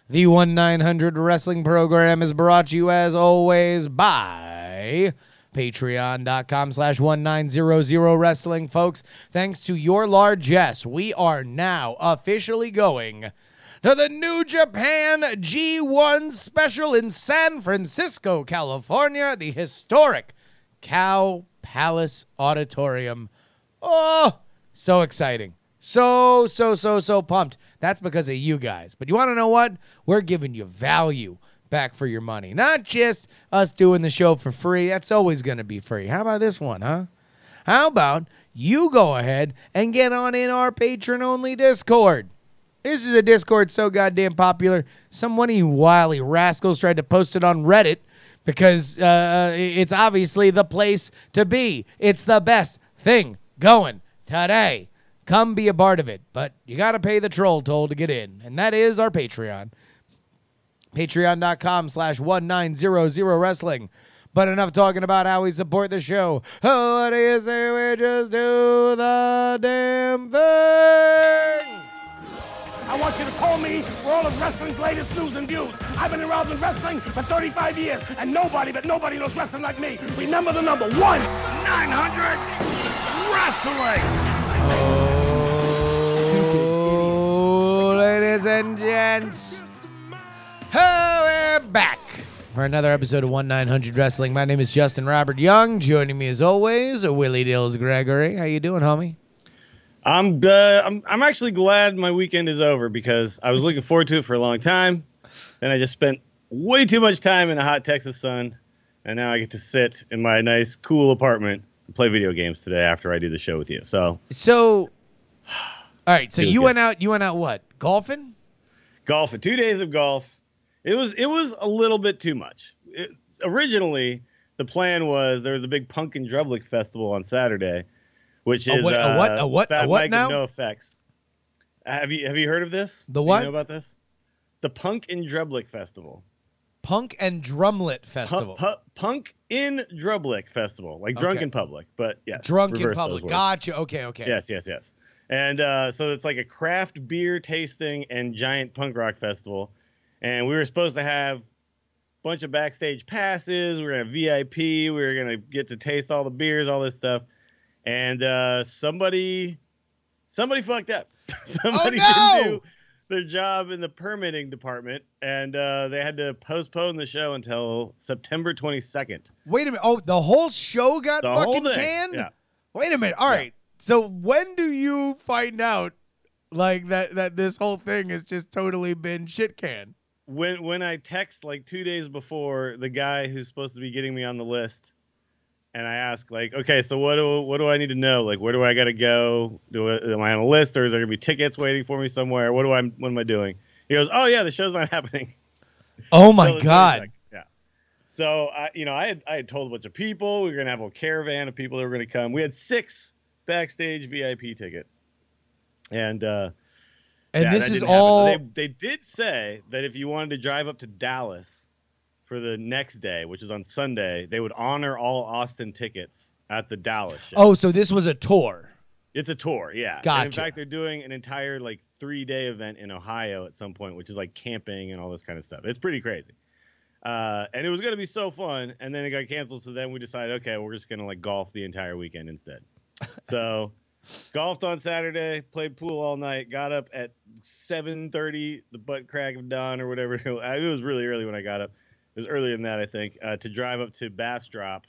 The 1-900 Wrestling program is brought to you, as always, by Patreon.com/1900 Wrestling. Folks, thanks to your largesse, we are now officially going to the New Japan G1 special in San Francisco, California, the historic Cow Palace Auditorium. Oh, so exciting. So pumped. That's because of you guys. But you want to know what? We're giving you value back for your money. Not just us doing the show for free. That's always going to be free. How about this one, huh? How about you go ahead and get on in our patron-only Discord? This is a Discord so goddamn popular, some one of you wily rascals tried to post it on Reddit because it's obviously the place to be. It's the best thing going today. Come be a part of it, but you got to pay the troll toll to get in, and that is our Patreon. Patreon.com/1900 Wrestling. But enough talking about how we support the show. Oh, what do you say we just do the damn thing? I want you to call me for all of wrestling's latest news and views. I've been involved in wrestling for 35 years, and nobody knows wrestling like me. Remember the number 1-900 Wrestling. Oh, ladies and gents, we're back for another episode of 1-900 Wrestling. My name is Justin Robert Young. Joining me as always, Willie Dills Gregory. How you doing, homie? I'm actually glad my weekend is over because I was looking forward to it for a long time. Then I just spent way too much time in the hot Texas sun, and now I get to sit in my nice, cool apartment and play video games today after I do the show with you. So all right. So you went out. You went out what? Golfing? Golfing. 2 days of golf. It was a little bit too much. Originally, the plan was there was a big Pumpkin Drublick festival on Saturday, which is a what Mike now? No Effects. Have you heard of this? The what? Do you know about this? The Punk in Drublick Festival. Punk and Drumlet Festival. Punk in Drublick Festival, like drunk in public, but yes, drunk in public. Gotcha. Okay. Yes. And so it's like a craft beer tasting and giant punk rock festival. And we were supposed to have a bunch of backstage passes. We were gonna have VIP. We were gonna get to taste all the beers, all this stuff. And somebody fucked up. Somebody didn't do their job in the permitting department, and they had to postpone the show until September 22nd. Wait a minute. Oh, the whole show got The fucking whole thing. canned? Yeah. Wait a minute. All right. So when do you find out like that this whole thing has just totally been shit canned? When I text like 2 days before the guy who's supposed to be getting me on the list, and I ask, like, okay, so what do I need to know? Like, where do I got to go? Am I on a list, or is there going to be tickets waiting for me somewhere? What am I doing? He goes, oh, yeah, the show's not happening. Oh, my God. Yeah. So, I had told a bunch of people. We were going to have a caravan of people that were going to come. We had 6 backstage VIP tickets. And this is all... They did say that if you wanted to drive up to Dallas for the next day, which is on Sunday, they would honor all Austin tickets at the Dallas show. Oh, so this was a tour. It's a tour, yeah. Gotcha. And in fact, they're doing an entire 3-day event in Ohio at some point, which is like camping and all this kind of stuff. It's pretty crazy. And it was going to be so fun, and then it got canceled, so then we decided, okay, we're just going to golf the entire weekend instead. So golfed on Saturday, played pool all night, got up at 7:30, the butt crack of dawn or whatever. It was really early when I got up. It was earlier than that, I think, to drive up to Bastrop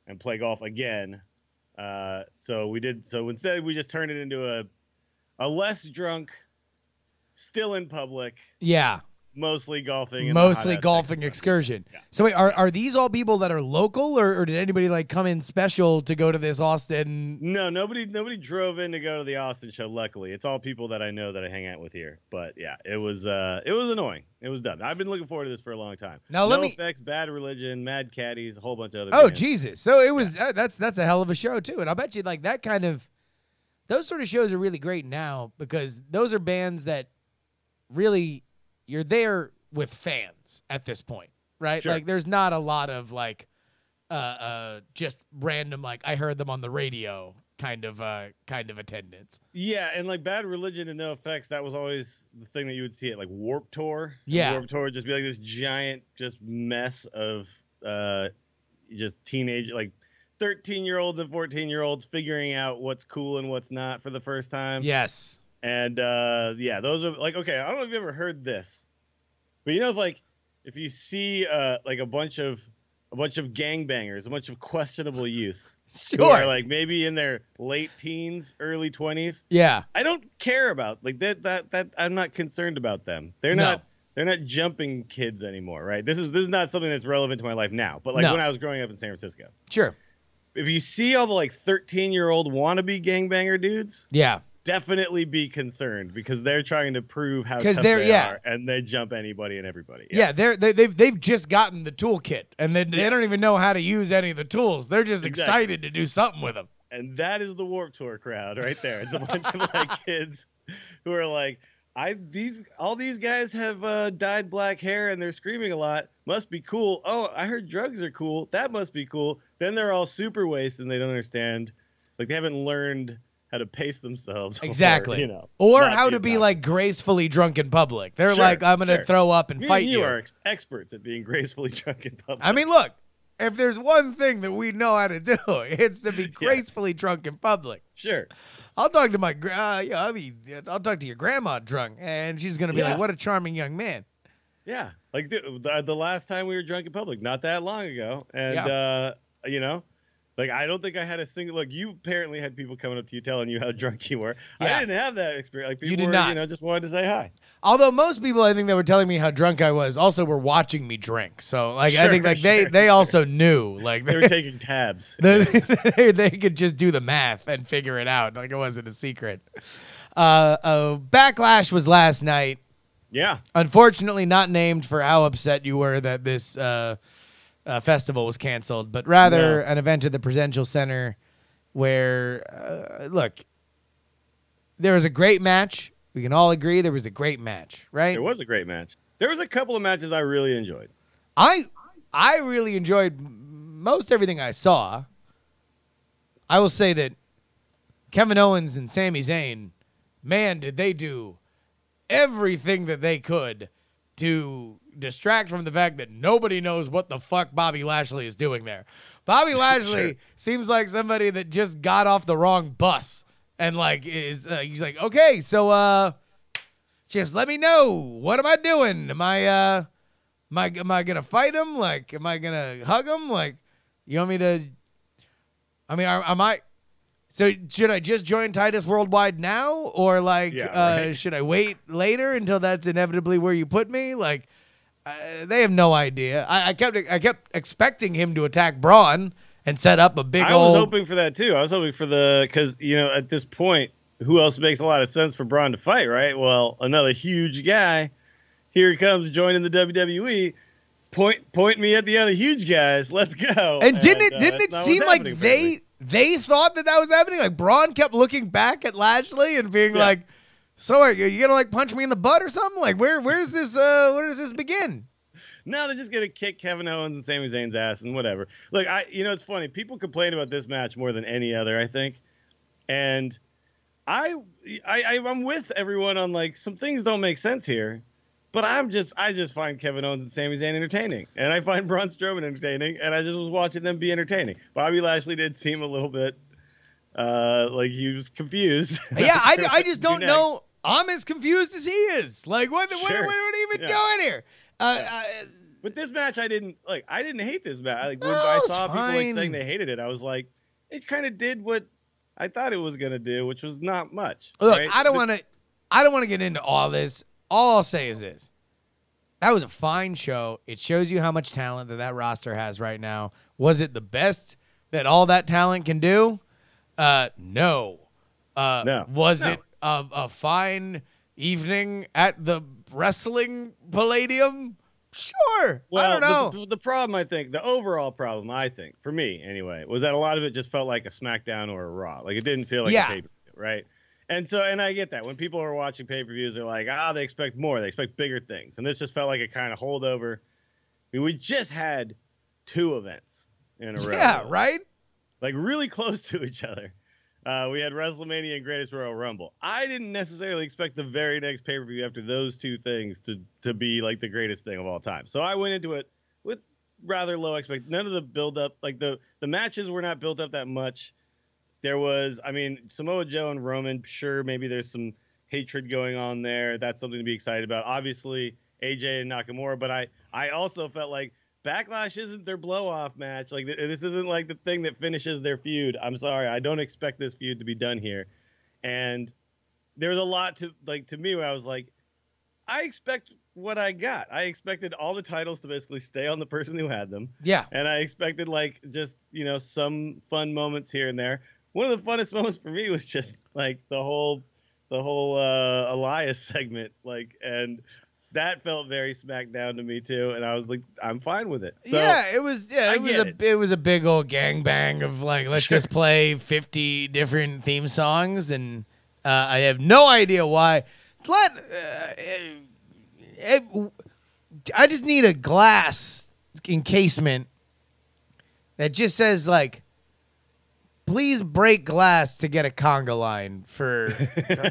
and play golf again. So instead, we just turned it into a less drunk, still in public. Yeah. Mostly golfing. Excursion. Yeah. So wait, are these all people that are local, or did anybody come in special to go to this Austin? No, nobody drove in to go to the Austin show. Luckily, it's all people that I know that I hang out with here. But yeah, it was annoying. It was dumb. I've been looking forward to this for a long time. Now No Effects, Bad Religion, Mad Caddies, a whole bunch of other. Oh bands. Jesus! So it was that's a hell of a show too, and I'll bet you those sort of shows are really great now because those are bands that really. You're there with fans at this point, right? Sure. There's not a lot of just random I heard them on the radio kind of attendance. Yeah, and like Bad Religion and No Effects, that was always the thing that you would see at like Warped Tour. Yeah. Warped Tour would just be like this giant just mess of just teenage, like 13-year-olds and 14-year-olds figuring out what's cool and what's not for the first time. Yes. And yeah, those are like, okay, I don't know if you ever heard this, but you know, if you see like a bunch of gangbangers, a bunch of questionable youth, Sure. who are like maybe in their late teens, early 20s. Yeah. I don't care about like that. I'm not concerned about them. They're No. not jumping kids anymore, right? This is not something that's relevant to my life now. But like No. when I was growing up in San Francisco, Sure. if you see all the like 13-year-old wannabe gangbanger dudes, Yeah. definitely be concerned because they're trying to prove how 'Cause tough they're- they yeah. are, and they jump anybody and everybody. Yeah, they've just gotten the toolkit, and they don't even know how to use any of the tools. They're just excited to do something with them. And that is the Warped Tour crowd right there. It's a bunch of like kids who are like, all these guys have dyed black hair and they're screaming a lot. Must be cool. Oh, I heard drugs are cool. That must be cool. Then they're all super wasted and they don't understand. Like they haven't learned how to pace themselves. Exactly. Or, Or how to be like gracefully drunk in public. They're like, I'm going to throw up and fight you. You are experts at being gracefully drunk in public. I mean, look, if there's one thing that we know how to do, it's to be gracefully drunk in public. Sure. I'll talk to my I'll talk to your grandma drunk, and she's gonna be like, "What a charming young man." Yeah, like the last time we were drunk in public, not that long ago, and like I don't think I had a single. Like you apparently had people coming up to you telling you how drunk you were. Yeah. I didn't have that experience. Like people You did were, not. just wanted to say hi. Although most people, I think, that were telling me how drunk I was, also were watching me drink. So, like, I think like they also knew, like they were taking tabs. they could just do the math and figure it out. Like it wasn't a secret. Backlash was last night. Yeah. Unfortunately, not named for how upset you were that this festival was canceled, but rather an event at the Prudential Center where, look, there was a great match. We can all agree there was a great match, right? There was a great match. There was a couple of matches I really enjoyed. I really enjoyed most everything I saw. I will say that Kevin Owens and Sami Zayn, man, did they do everything that they could to distract from the fact that nobody knows what the fuck Bobby Lashley is doing there. Bobby Lashley seems like somebody that just got off the wrong bus and like he's like, okay, so just let me know, what am I doing? Am I gonna fight him? Like, am I gonna hug him? Like, you want me to? I mean, am I? So should I just join Titus Worldwide now, or like, should I wait later until that's inevitably where you put me? Like, they have no idea. I kept expecting him to attack Braun and set up a big I was hoping for that too. I was hoping for because at this point, who else makes a lot of sense for Braun to fight, right? Well, another huge guy. Here he comes joining the WWE. Point me at the other huge guys. Let's go. And didn't it seem like they thought that was happening? Like Braun kept looking back at Lashley and being like, "So are you gonna like punch me in the butt or something? Like where's this? Where does this begin?" No, they're just gonna kick Kevin Owens and Sami Zayn's ass and whatever. Look, it's funny. People complain about this match more than any other, I think, and I'm with everyone on like some things don't make sense here. But I just find Kevin Owens and Sami Zayn entertaining, and I find Braun Strowman entertaining, and I just was watching them be entertaining. Bobby Lashley did seem a little bit like he was confused. Yeah, I just don't know. I'm as confused as he is. Like, what are we even doing here? With this match, I didn't hate this match. Like when I saw people like saying they hated it, I was like, it kind of did what I thought it was gonna do, which was not much. Look, right? I don't want to get into all this. All I'll say is this. That was a fine show. It shows you how much talent that roster has right now. Was it the best that all that talent can do? No. No. Was it a fine evening at the Wrestling Palladium? Sure. Well, I don't know. The problem, I think, the overall problem, I think, for me anyway, was that a lot of it just felt like a SmackDown or a Raw. Like it didn't feel like a pay-per-view, right? And I get that. When people are watching pay-per-views, they're like, they expect more. They expect bigger things. And this just felt like a kind of holdover. I mean, we just had 2 events in a row. Yeah, right? Like really close to each other. We had WrestleMania and Greatest Royal Rumble. I didn't necessarily expect the very next pay-per-view after those two things to be like the greatest thing of all time. So I went into it with rather low expectations. None of the build-up, like the matches were not built up that much. There was, I mean, Samoa Joe and Roman, sure, maybe there's some hatred going on there. That's something to be excited about. Obviously, AJ and Nakamura, but I also felt like Backlash isn't their blow-off match. Like, this isn't like the thing that finishes their feud. I'm sorry. I don't expect this feud to be done here. And there was a lot to me where I was like, I expect what I got. I expected all the titles to basically stay on the person who had them. Yeah. And I expected, like, just, some fun moments here and there. One of the funnest moments for me was just, like, the whole Elias segment. Like, and that felt very SmackDown to me too, and I was like, I'm fine with it. So, it was a big old gangbang of like, let's just play 50 different theme songs, and I have no idea why. I just need a glass encasement that just says like, please break glass to get a conga line for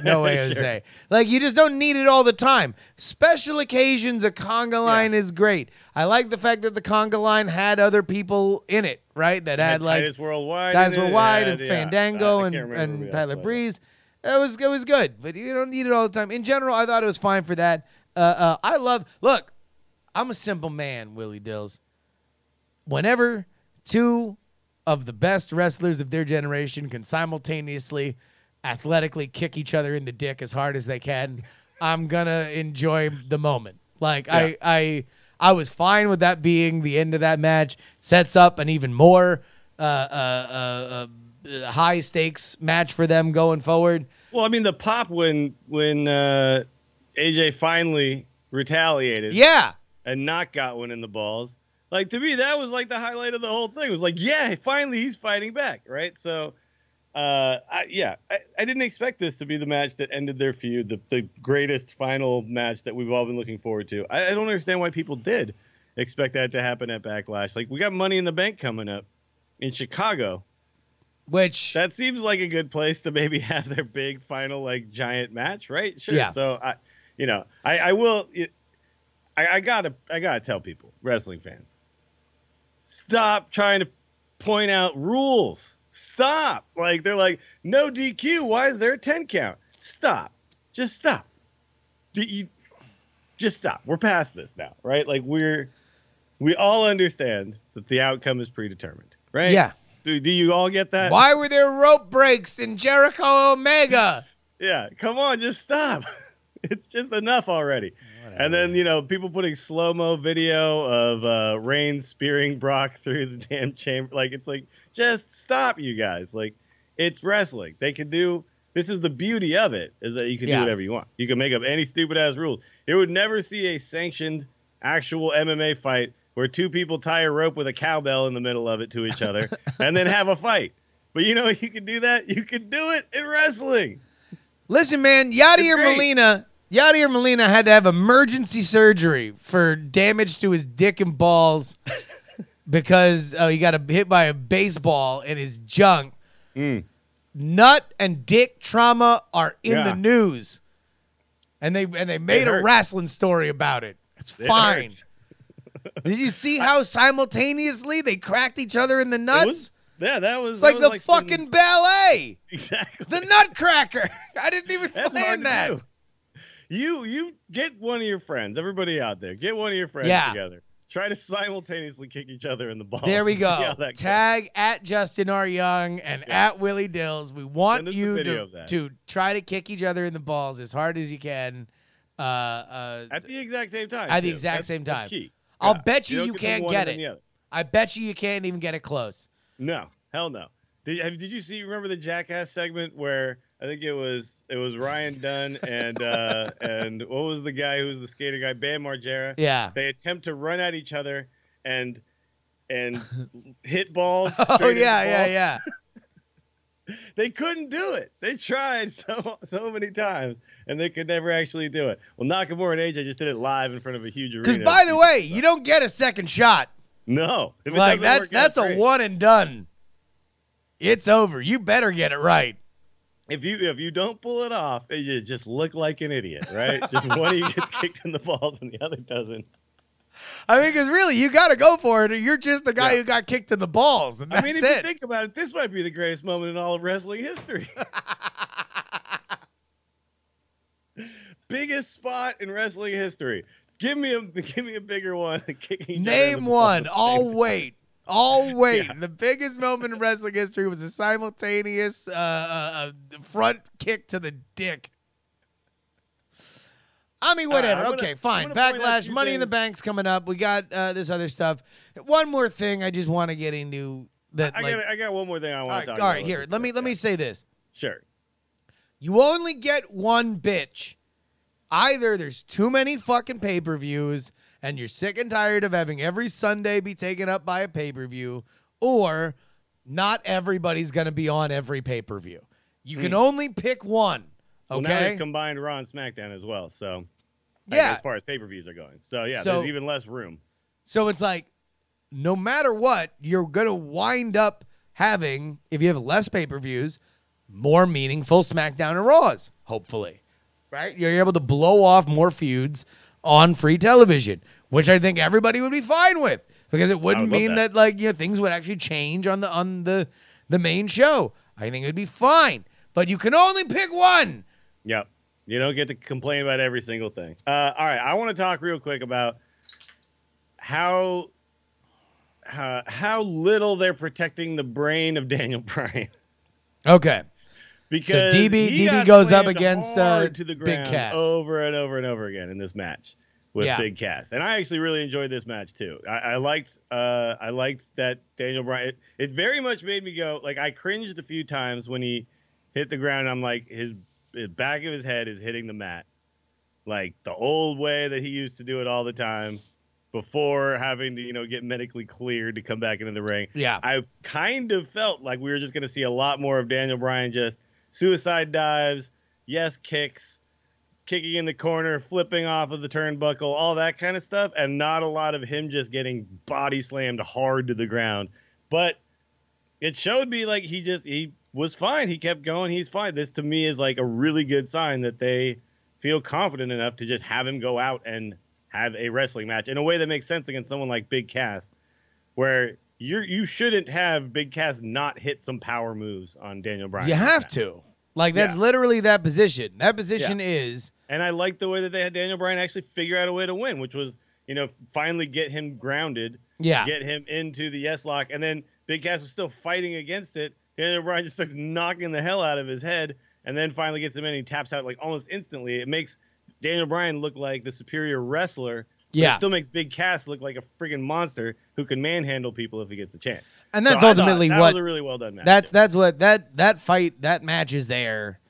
No Way Jose. Sure. Like, you just don't need it all the time. Special occasions, a conga line is great. I like the fact that the conga line had other people in it, right? That had like Titus Worldwide and Fandango and Tyler Breeze. It was good, but you don't need it all the time. In general, I thought it was fine for that. Look, I'm a simple man, Willie Dills. Whenever two of the best wrestlers of their generation can simultaneously athletically kick each other in the dick as hard as they can, I'm gonna enjoy the moment. Like, yeah. I was fine with that being the end of that match. Sets up an even more high stakes match for them going forward. Well, I mean, the pop when AJ finally retaliated, and not got one in the balls. Like, to me, that was like the highlight of the whole thing. It was like, yeah, finally he's fighting back, right? So, I didn't expect this to be the match that ended their feud, the greatest final match that we've all been looking forward to. I don't understand why people did expect that to happen at Backlash. Like, we got Money in the Bank coming up in Chicago. Which... that seems like a good place to maybe have their big final, like, giant match, right? Sure. Yeah. So, I gotta tell people, wrestling fans, stop trying to point out rules. Stop. Like, they're like, no DQ. Why is there a 10 count? Stop. Just stop. Just stop. We're past this now, right? Like, we all understand that the outcome is predetermined, right? Yeah. Do you all get that? Why were there rope breaks in Jericho Omega? Yeah. Come on, just stop. It's just enough already. Whatever. And then, people putting slow-mo video of Reigns spearing Brock through the damn chamber. Like, it's like, just stop, you guys. Like, it's wrestling. They can do, this is the beauty of it, is that you can do whatever you want. You can make up any stupid-ass rules. You would never see a sanctioned actual MMA fight where two people tie a rope with a cowbell in the middle of it to each other and then have a fight. But you can do that? You can do it in wrestling. Listen, man, Yadier Molina had to have emergency surgery for damage to his dick and balls because he got hit by a baseball in his junk. Nut and dick trauma are in the news, and they made a wrestling story about it. It's fine. Did you see how simultaneously they cracked each other in the nuts? That was it's like the fucking ballet. Exactly. The Nutcracker. I didn't even plan that. You get one of your friends, everybody out there, get one of your friends together. Try to simultaneously kick each other in the balls. There we go. Tag at Justin R. Young and at Willie Dills. We want you to try to kick each other in the balls as hard as you can. At the exact same time. At the exact same time. That's key. I'll bet you can't get it. I bet you can't even get it close. No, hell no. Did you remember the Jackass segment where I think it was Ryan Dunn and what was the guy who was the skater guy, Bam Margera? Yeah. They attempt to run at each other and hit balls. Oh yeah. They couldn't do it. They tried so many times, and they could never actually do it. Well, Nakamura and AJ just did it live in front of a huge arena. Because, by the way, you don't get a second shot. No. Like, that's a one and done. It's over. You better get it right. if you don't pull it off, you just look like an idiot, right? Just one of you gets kicked in the balls and the other doesn't. I mean, because really, you got to go for it, or you're just the guy who got kicked in the balls. And that's I mean, if you think about it, this might be the greatest moment in all of wrestling history. Biggest spot in wrestling history. Give me a bigger one. Name one. I'll wait. Yeah. The biggest moment in wrestling history was a simultaneous front kick to the dick. I mean, whatever. Okay, fine. Backlash, Money in the Bank's coming up. We got this other stuff. One more thing I just want to get into. I got one more thing I want to talk about. All right, here. Let me say this. Sure. You only get one bitch. Either there's too many fucking pay-per-views and you're sick and tired of having every Sunday be taken up by a pay-per-view, or not everybody's going to be on every pay-per-view. You can only pick one. Okay. Well, now they've combined Raw and SmackDown as well, so as far as pay-per-views are going. So there's even less room. So it's like, no matter what, you're gonna wind up having, if you have less pay-per-views, more meaningful SmackDown and Raws, hopefully. Right? You're able to blow off more feuds on free television, which I think everybody would be fine with, because it wouldn't mean that things would actually change on the main show. I think it would be fine. But you can only pick one. Yep. You don't get to complain about every single thing. All right. I want to talk real quick about how little they're protecting the brain of Daniel Bryan. Okay. Because so DB goes up against to the ground Big Cass over and over and over again in this match with Big Cass, and I actually really enjoyed this match too. I liked that Daniel Bryan. It very much made me go, like, I cringed a few times when he hit the ground. I'm like, his back of his head is hitting the mat, like the old way that he used to do it all the time before having to get medically cleared to come back into the ring. Yeah, I kind of felt like we were just going to see a lot more of Daniel Bryan just suicide dives, kicks, kicking in the corner, flipping off of the turnbuckle, all that kind of stuff, and not a lot of him just getting body slammed hard to the ground. But it showed me like he was fine. He kept going. He's fine. This to me is like a really good sign that they feel confident enough to just have him go out and have a wrestling match in a way that makes sense against someone like Big Cass, where you shouldn't have Big Cass not hit some power moves on Daniel Bryan. You have to. Like, that's literally that position. That position is. And I like the way that they had Daniel Bryan actually figure out a way to win, which was, finally get him grounded, get him into the yes lock, and then Big Cass was still fighting against it. Daniel Bryan just starts knocking the hell out of his head, and then finally gets him in, and he taps out like almost instantly. It makes Daniel Bryan look like the superior wrestler. It still makes Big Cass look like a freaking monster who can manhandle people if he gets the chance. And that's ultimately that was a really well done match. That's what that match is there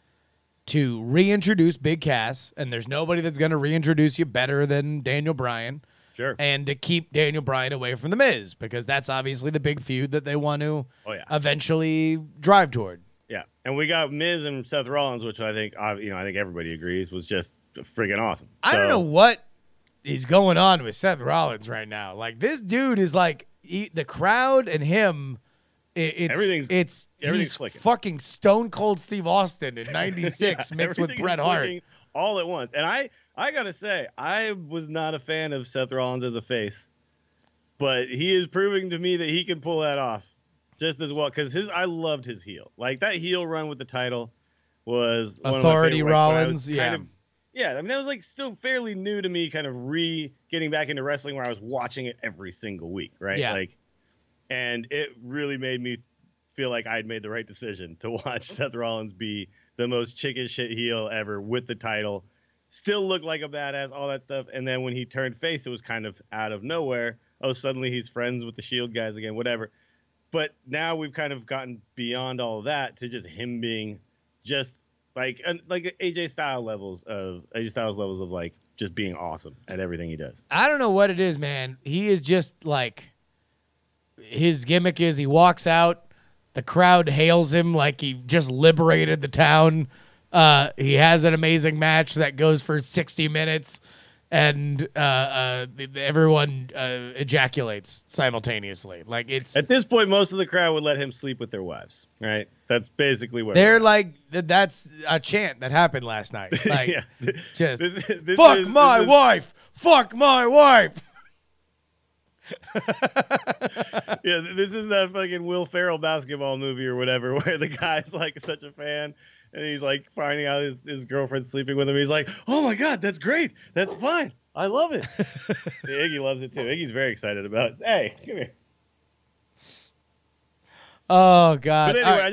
to reintroduce Big Cass, and there's nobody that's going to reintroduce you better than Daniel Bryan. Sure. And to keep Daniel Bryan away from The Miz, because that's obviously the big feud that they want to eventually drive toward. Yeah. And we got Miz and Seth Rollins, which I think everybody agrees was just friggin' awesome. I don't know what is going on with Seth Rollins right now. Like, this dude is like the crowd and him. Everything's clicking. Fucking Stone Cold Steve Austin in '96 mixed with Bret Hart all at once. And I gotta say, I was not a fan of Seth Rollins as a face, but he is proving to me that he can pull that off just as well. Because I loved his heel. Like, that heel run with the title was Authority Rollins. Yeah, I mean, that was like still fairly new to me, kind of getting back into wrestling where I was watching it every single week, right? Yeah. Like, and it really made me feel like I'd made the right decision to watch Seth Rollins be the most chicken shit heel ever with the title, still look like a badass, all that stuff. And then when he turned face, it was kind of out of nowhere. Oh, suddenly he's friends with the Shield guys again, whatever. But now we've kind of gotten beyond all of that to just him being just like AJ Styles levels of like just being awesome at everything he does. I don't know what it is, man. He is just like, his gimmick is he walks out, the crowd hails him like he just liberated the town. He has an amazing match that goes for 60 minutes, and everyone ejaculates simultaneously. Like it's at this point, most of the crowd would let him sleep with their wives, right? That's basically where they're like. That's a chant that happened last night. Like, yeah. just This fuck is- my this is- wife, fuck my wife. Yeah, this is that fucking Will Ferrell basketball movie or whatever, where the guy's like such a fan, and he's like finding out his girlfriend's sleeping with him. He's like, "Oh my god, that's great, that's fine, I love it." Yeah, Iggy loves it too. Iggy's very excited about it. Hey, come here. Oh God! But anyway, All right. I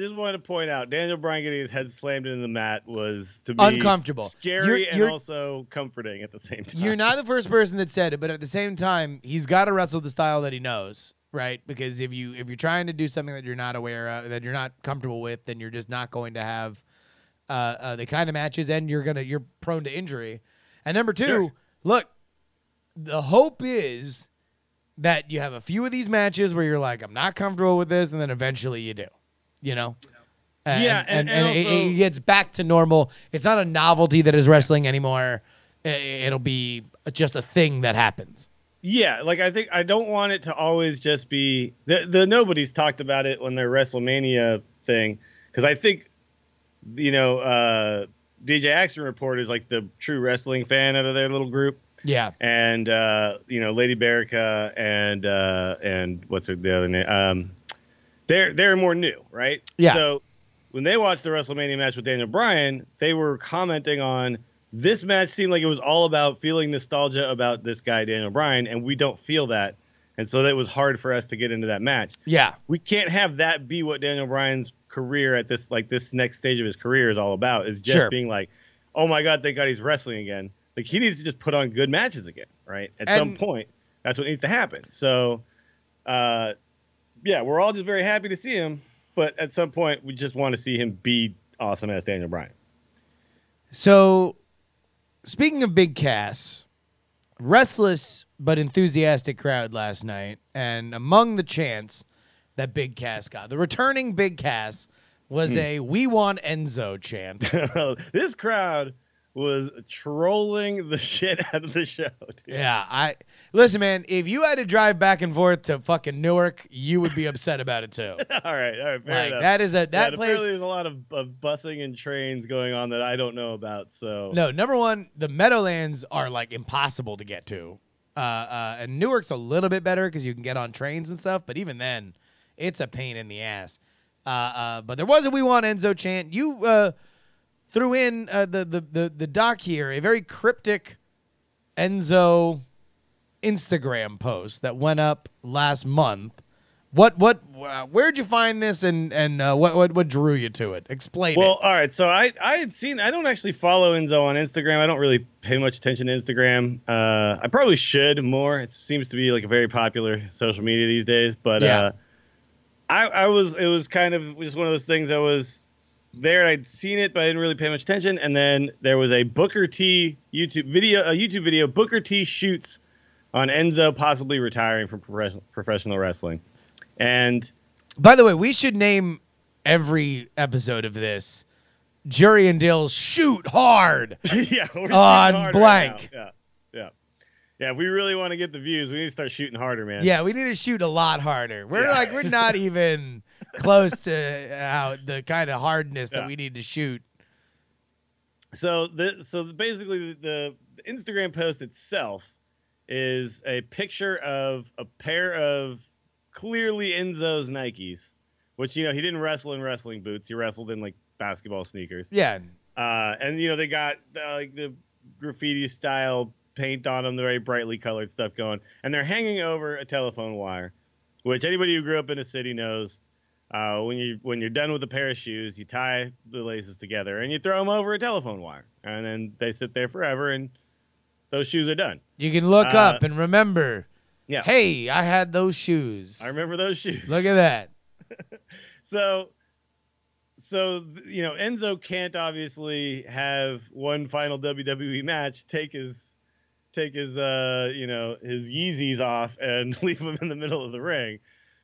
just wanted to point out Daniel Bryan getting his head slammed into the mat was to me Uncomfortable. scary, and You're- also comforting at the same time. You're not the first person that said it, but at the same time, he's got to wrestle the style that he knows, right? Because if you're trying to do something that you're not aware of, that you're not comfortable with, then you're just not going to have the kind of matches, and you're prone to injury. And number two, Sure. look, the hope is that you have a few of these matches where you're like, I'm not comfortable with this, and then eventually you do, you know? Yeah, and it also- gets back to normal. It's not a novelty that is wrestling anymore. It'll be just a thing that happens. Yeah, like I don't want it to always just be the nobody's talked about it on their WrestleMania thing, because I think DJ Action Report is like the true wrestling fan out of their little group. Yeah. And Lady Barica and what's the other name? They're more new, right? Yeah. So when they watched the WrestleMania match with Daniel Bryan, they were commenting on this match seemed like it was all about feeling nostalgia about this guy Daniel Bryan, and we don't feel that, and so that was hard for us to get into that match. Yeah. We can't have that be what Daniel Bryan's career at this next stage of his career is all about. Is just Sure. being like, oh my god, thank God he's wrestling again. Like, he needs to just put on good matches again, right? At some point, that's what needs to happen. So, yeah, we're all just very happy to see him, but at some point, we just want to see him be awesome as Daniel Bryan. So, speaking of Big Cass, restless but enthusiastic crowd last night, and among the chants that Big Cass got, the returning Big Cass was a "We Want Enzo" chant. This crowd was trolling the shit out of the show, dude. Yeah, listen, man. If you had to drive back and forth to fucking Newark, you would be upset about it too. all right, fair Like enough. that is that place. Apparently there's a lot of busing and trains going on that I don't know about. So No, number one, the Meadowlands are like impossible to get to, and Newark's a little bit better because you can get on trains and stuff. But even then, it's a pain in the ass. But there was a "We Want Enzo" chant. You threw in the doc here, a very cryptic Enzo Instagram post that went up last month. Where'd you find this, and what drew you to it? Explain well, it. all right. So I had seen. I don't actually follow Enzo on Instagram. I don't really pay much attention to Instagram. I probably should more. It seems to be like a very popular social media these days. But Yeah. It was kind of just one of those things. I was there. I'd seen it, but I didn't really pay much attention. And then there was a Booker T YouTube video. Booker T shoots on Enzo possibly retiring from professional wrestling. And By the way, we should name every episode of this Jury and Dill's Shoot Hard yeah, we're shooting on hard blank. right now. Yeah. If we really want to get the views, we need to start shooting harder, man. Yeah, we need to shoot a lot harder. We're not even close to the kind of hardness that we need to shoot. So basically the Instagram post itself is a picture of a pair of clearly Enzo's Nikes, which he didn't wrestle in wrestling boots. He wrestled in like basketball sneakers. Yeah. And they got like the graffiti style paint on them, the very brightly colored stuff going, and they're hanging over a telephone wire, which anybody who grew up in a city knows. When you're done with a pair of shoes, you tie the laces together and you throw them over a telephone wire, and then they sit there forever, and those shoes are done. You can look up and remember, Yeah. hey, I had those shoes. I remember those shoes. Look at that. So Enzo can't obviously have one final WWE match, take his Yeezys off and leave him in the middle of the ring.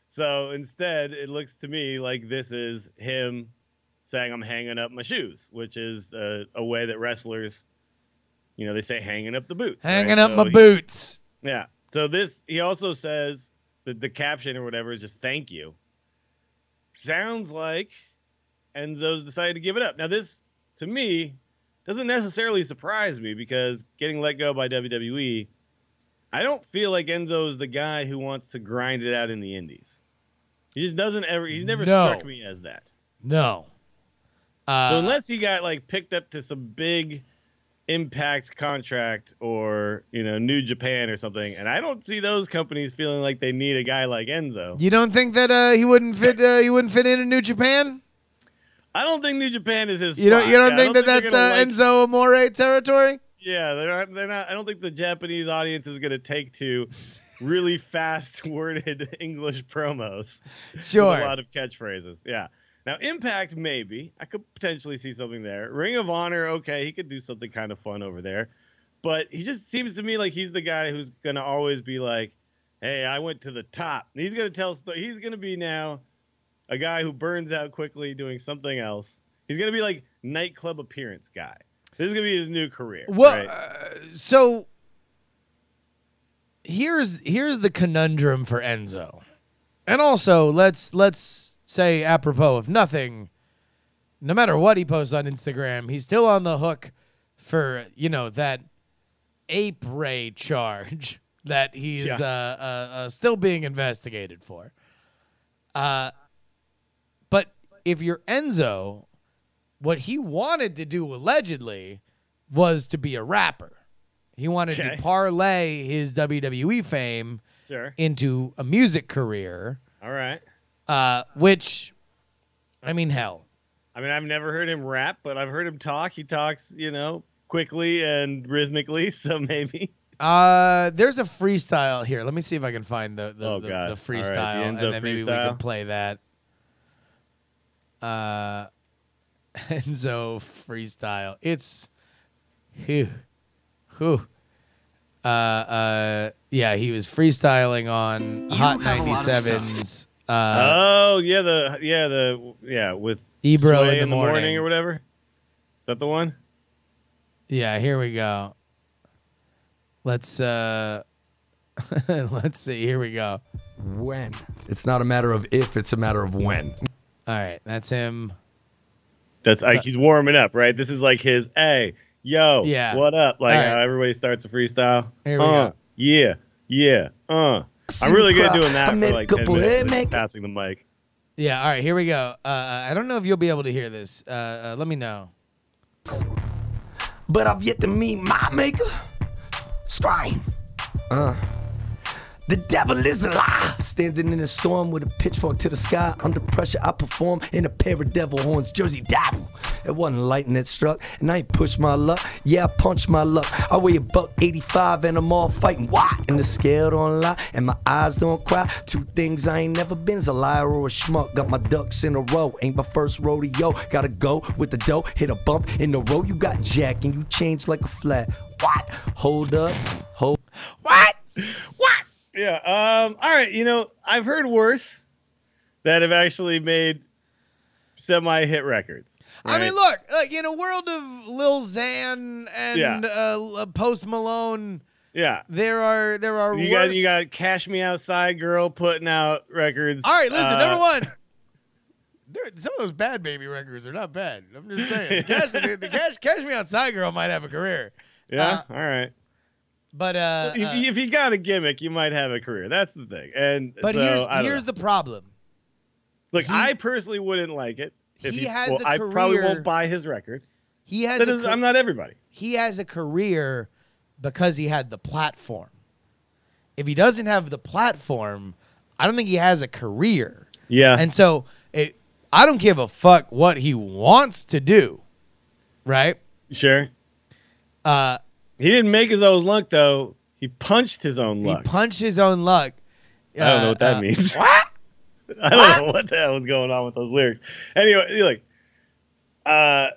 So instead, it looks to me like this is him saying, I'm hanging up my shoes, which is a way that wrestlers they say hanging up the boots. Hanging right? up So my boots. Yeah. So he also says that the caption or whatever is just thank you. Sounds like Enzo's decided to give it up. Now, this, to me, doesn't necessarily surprise me because getting let go by WWE, I don't feel like Enzo's the guy who wants to grind it out in the indies. He just doesn't ever, he's never struck me as that. No. So unless he got like picked up to some big Impact contract or, New Japan or something, and I don't see those companies feeling like they need a guy like Enzo. You don't think that he wouldn't fit in New Japan? I don't think New Japan is his. You don't think that's Enzo Amore territory? Yeah, they're not. I don't think the Japanese audience is going to take to really fast worded English promos. Sure. With a lot of catchphrases. Yeah. Now, Impact, maybe. I could potentially see something there. Ring of Honor, okay, he could do something kind of fun over there. But he just seems to me like he's the guy who's going to always be like, hey, I went to the top. And he's going to he's going to be now a guy who burns out quickly doing something else. He's going to be like nightclub appearance guy. This is going to be his new career. Well, right? So here's the conundrum for Enzo. And also, let's say apropos of nothing, no matter what he posts on Instagram, he's still on the hook for, that ape ray charge that he's still being investigated for. But if you're Enzo, what he wanted to do allegedly was to be a rapper. He wanted to parlay his WWE fame into a music career. All right. Which, I mean, hell. I mean, I've never heard him rap, but I've heard him talk. He talks, quickly and rhythmically, so maybe. There's a freestyle here. Let me see if I can find the freestyle, right, and then maybe we can play that. Enzo freestyle. It's yeah, he was freestyling on Hot 97's. With Ebro Sway in the morning or whatever. Is that the one? Yeah, here we go. Let's let's see. Here we go. When. It's not a matter of if, it's a matter of when. All right, that's him. That's like he's warming up, right? This is like his hey, yo, what up? Like how everybody starts a freestyle. Here we go. Yeah. I'm really good at doing that for like 10 minutes, like passing the mic. Yeah, all right, here we go. I don't know if you'll be able to hear this. Let me know. But I've yet to meet my maker. Scream. The devil is a lie. Standing in a storm with a pitchfork to the sky. Under pressure, I perform in a pair of devil horns. Jersey Devil. It wasn't lightning that struck, and I ain't pushed my luck. Yeah, I punched my luck. I weigh $185, and I'm all fighting. Why? And the scale don't lie, and my eyes don't cry. Two things I ain't never been's a liar or a schmuck. Got my ducks in a row. Ain't my first rodeo. Gotta go with the dough. Hit a bump in the road. You got jack, and you change like a flat. What? Hold up. Hold. What? Yeah. All right. I've heard worse that have actually made semi-hit records. Right? I mean, look, in a world of Lil Xan and Post Malone, there are worse. You got Cash Me Outside Girl putting out records. All right, listen, number one. Some of those Bad Baby records are not bad. I'm just saying. Cash Me Outside Girl might have a career. Yeah. All right. But if you got a gimmick, you might have a career. That's the thing. But here's the problem. Look, I personally wouldn't like it. I probably won't buy his record. I'm not everybody. He has a career because he had the platform. If he doesn't have the platform, I don't think he has a career. Yeah. And so I don't give a fuck what he wants to do. Right? Sure. He didn't make his own luck, though. He punched his own luck. I don't know what that means. What? I don't know what the hell was going on with those lyrics. Anyway, look, I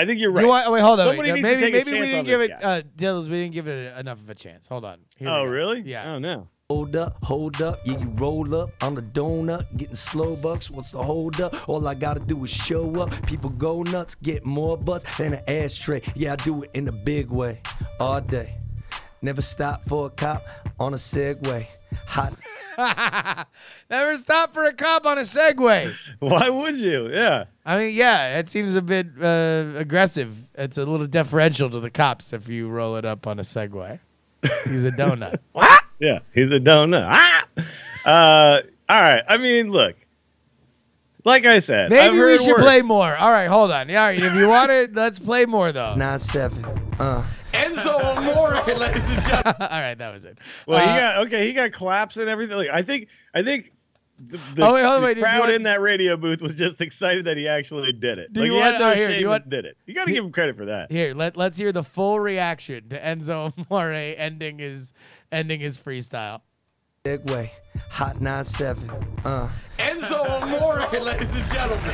think you're right. Wait, hold on. Somebody needs to take a chance we didn't on give this it, guy. Dills, we didn't give it enough of a chance. Hold on. Really? Yeah. Oh, no. Hold up, yeah, you roll up on the donut, getting slow bucks. What's the hold up? All I gotta do is show up. People go nuts, get more butts than an ashtray. Yeah, I do it in a big way, all day. Never stop for a cop on a Segway. Hot. Never stop for a cop on a Segway. Why would you? Yeah. I mean, yeah, it seems a bit aggressive. It's a little deferential to the cops if you roll it up on a Segway. He's a donut. What? Yeah, he's a donut. All right. I mean, look. Like I said, maybe we should play more. All right, hold on. Yeah, all right, if you want it, let's play more though. 9-7. Enzo Amore, ladies and gentlemen. All right, that was it. Well, he got claps and everything. Like, I think the crowd in that radio booth was just excited that he actually did it. He had no shame and did it. You got to give him credit for that. Here, let's hear the full reaction to Enzo Amore ending his freestyle. Big way. Hot 9-7. Enzo Amore, ladies and gentlemen.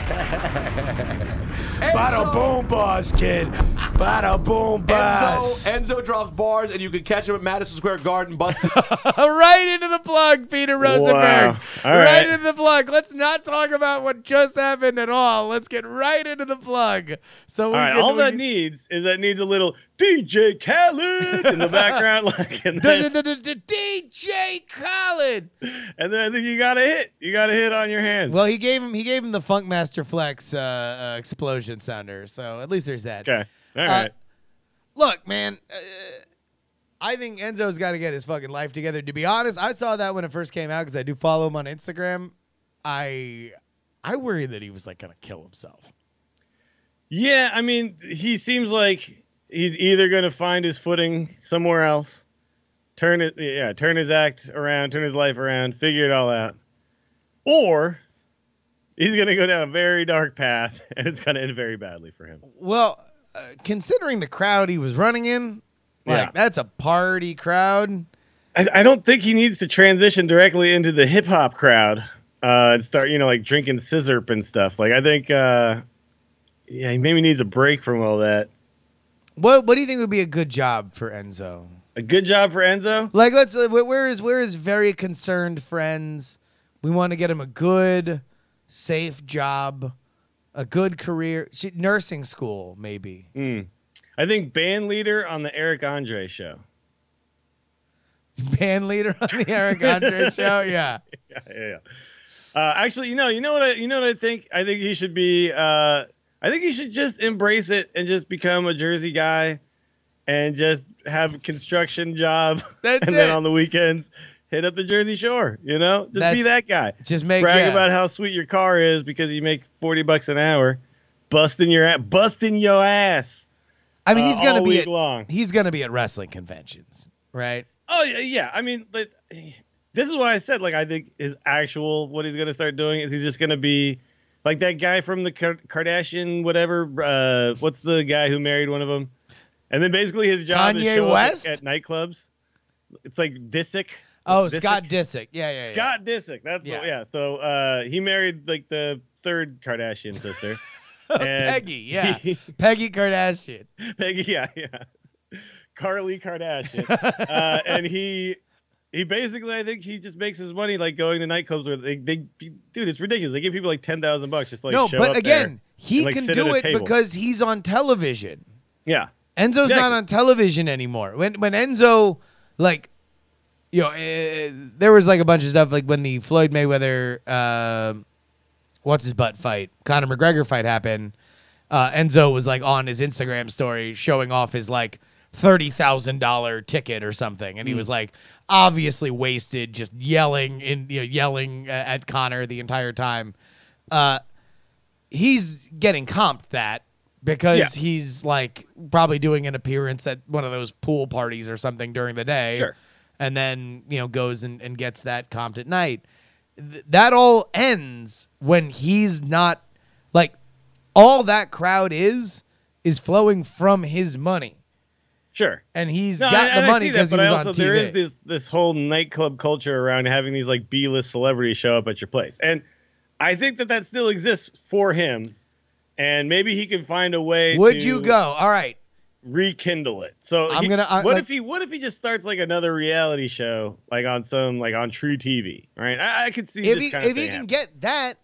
Bada boom bars, kid. Bada boom bars. Enzo drops bars, and you can catch him at Madison Square Garden busting. Right into the plug, Peter Rosenberg. Wow. All right right. into the plug. Let's not talk about what just happened at all. Let's get right into the plug. So All right, all that needs is a little DJ Khaled in the background, like, and then, DJ Khaled. and then I think you got to hit on your hands. Well, he gave him the Funkmaster Flex explosion sounder. So at least there's that. Okay. All right. Look, man, I think Enzo's got to get his fucking life together. To be honest, I saw that when it first came out because I do follow him on Instagram. I worry that he was like gonna kill himself. Yeah, I mean, he seems like he's either gonna find his footing somewhere else, turn his act around, turn his life around, figure it all out, or he's gonna go down a very dark path, and it's gonna end very badly for him. Well, considering the crowd he was running in, that's a party crowd. I don't think he needs to transition directly into the hip hop crowd and start, like drinking scissorp and stuff. Like, I think, he maybe needs a break from all that. What do you think would be a good job for Enzo? A good job for Enzo? Like, let's where is very concerned friends? We want to get him a good, safe job, a good career, nursing school maybe. I think band leader on the Eric Andre show. Band leader on the Eric Andre show, yeah. Yeah. Actually, you know what I think? I think he should be. I think he should just embrace it and just become a Jersey guy, and just have a construction job. That's and then on the weekends, hit up the Jersey Shore. Just be that guy. Just brag about how sweet your car is because you make $40 an hour, busting your ass. I mean, he's gonna be long. He's gonna be at wrestling conventions, right? Oh yeah. I mean, this is why I said, like, I think what he's gonna start doing is he's just gonna be like that guy from the Kardashian, whatever. What's the guy who married one of them? And then basically his job is show West? up at nightclubs. It's like Disick. Oh, Disick? Scott Disick. Yeah. Scott Disick. That's So he married like the third Kardashian sister. Peggy, yeah. Peggy Kardashian. Peggy, yeah. Carly Kardashian. And he basically, I think he just makes his money like going to nightclubs where dude, it's ridiculous. They give people like $10,000 just like show up again, he and, can do it because he's on television. Yeah. Enzo's not on television anymore. When Enzo, there was like a bunch of stuff like when the Floyd Mayweather what's his butt fight, Conor McGregor fight happened. Enzo was like on his Instagram story showing off his like $30,000 ticket or something, and he was like obviously wasted, just yelling at Conor the entire time. He's getting comped that because he's like probably doing an appearance at one of those pool parties or something during the day, sure, and then goes and gets that comped at night. That all ends when he's not, like, all that crowd is flowing from his money. Sure. And he's got the money because he was on TV. There is this whole nightclub culture around having these like B-list celebrities show up at your place. And I think that still exists for him. And maybe he can find a way Would you go? All right. rekindle it. So what if he just starts like another reality show, like on True TV, right? I could see if he can get that,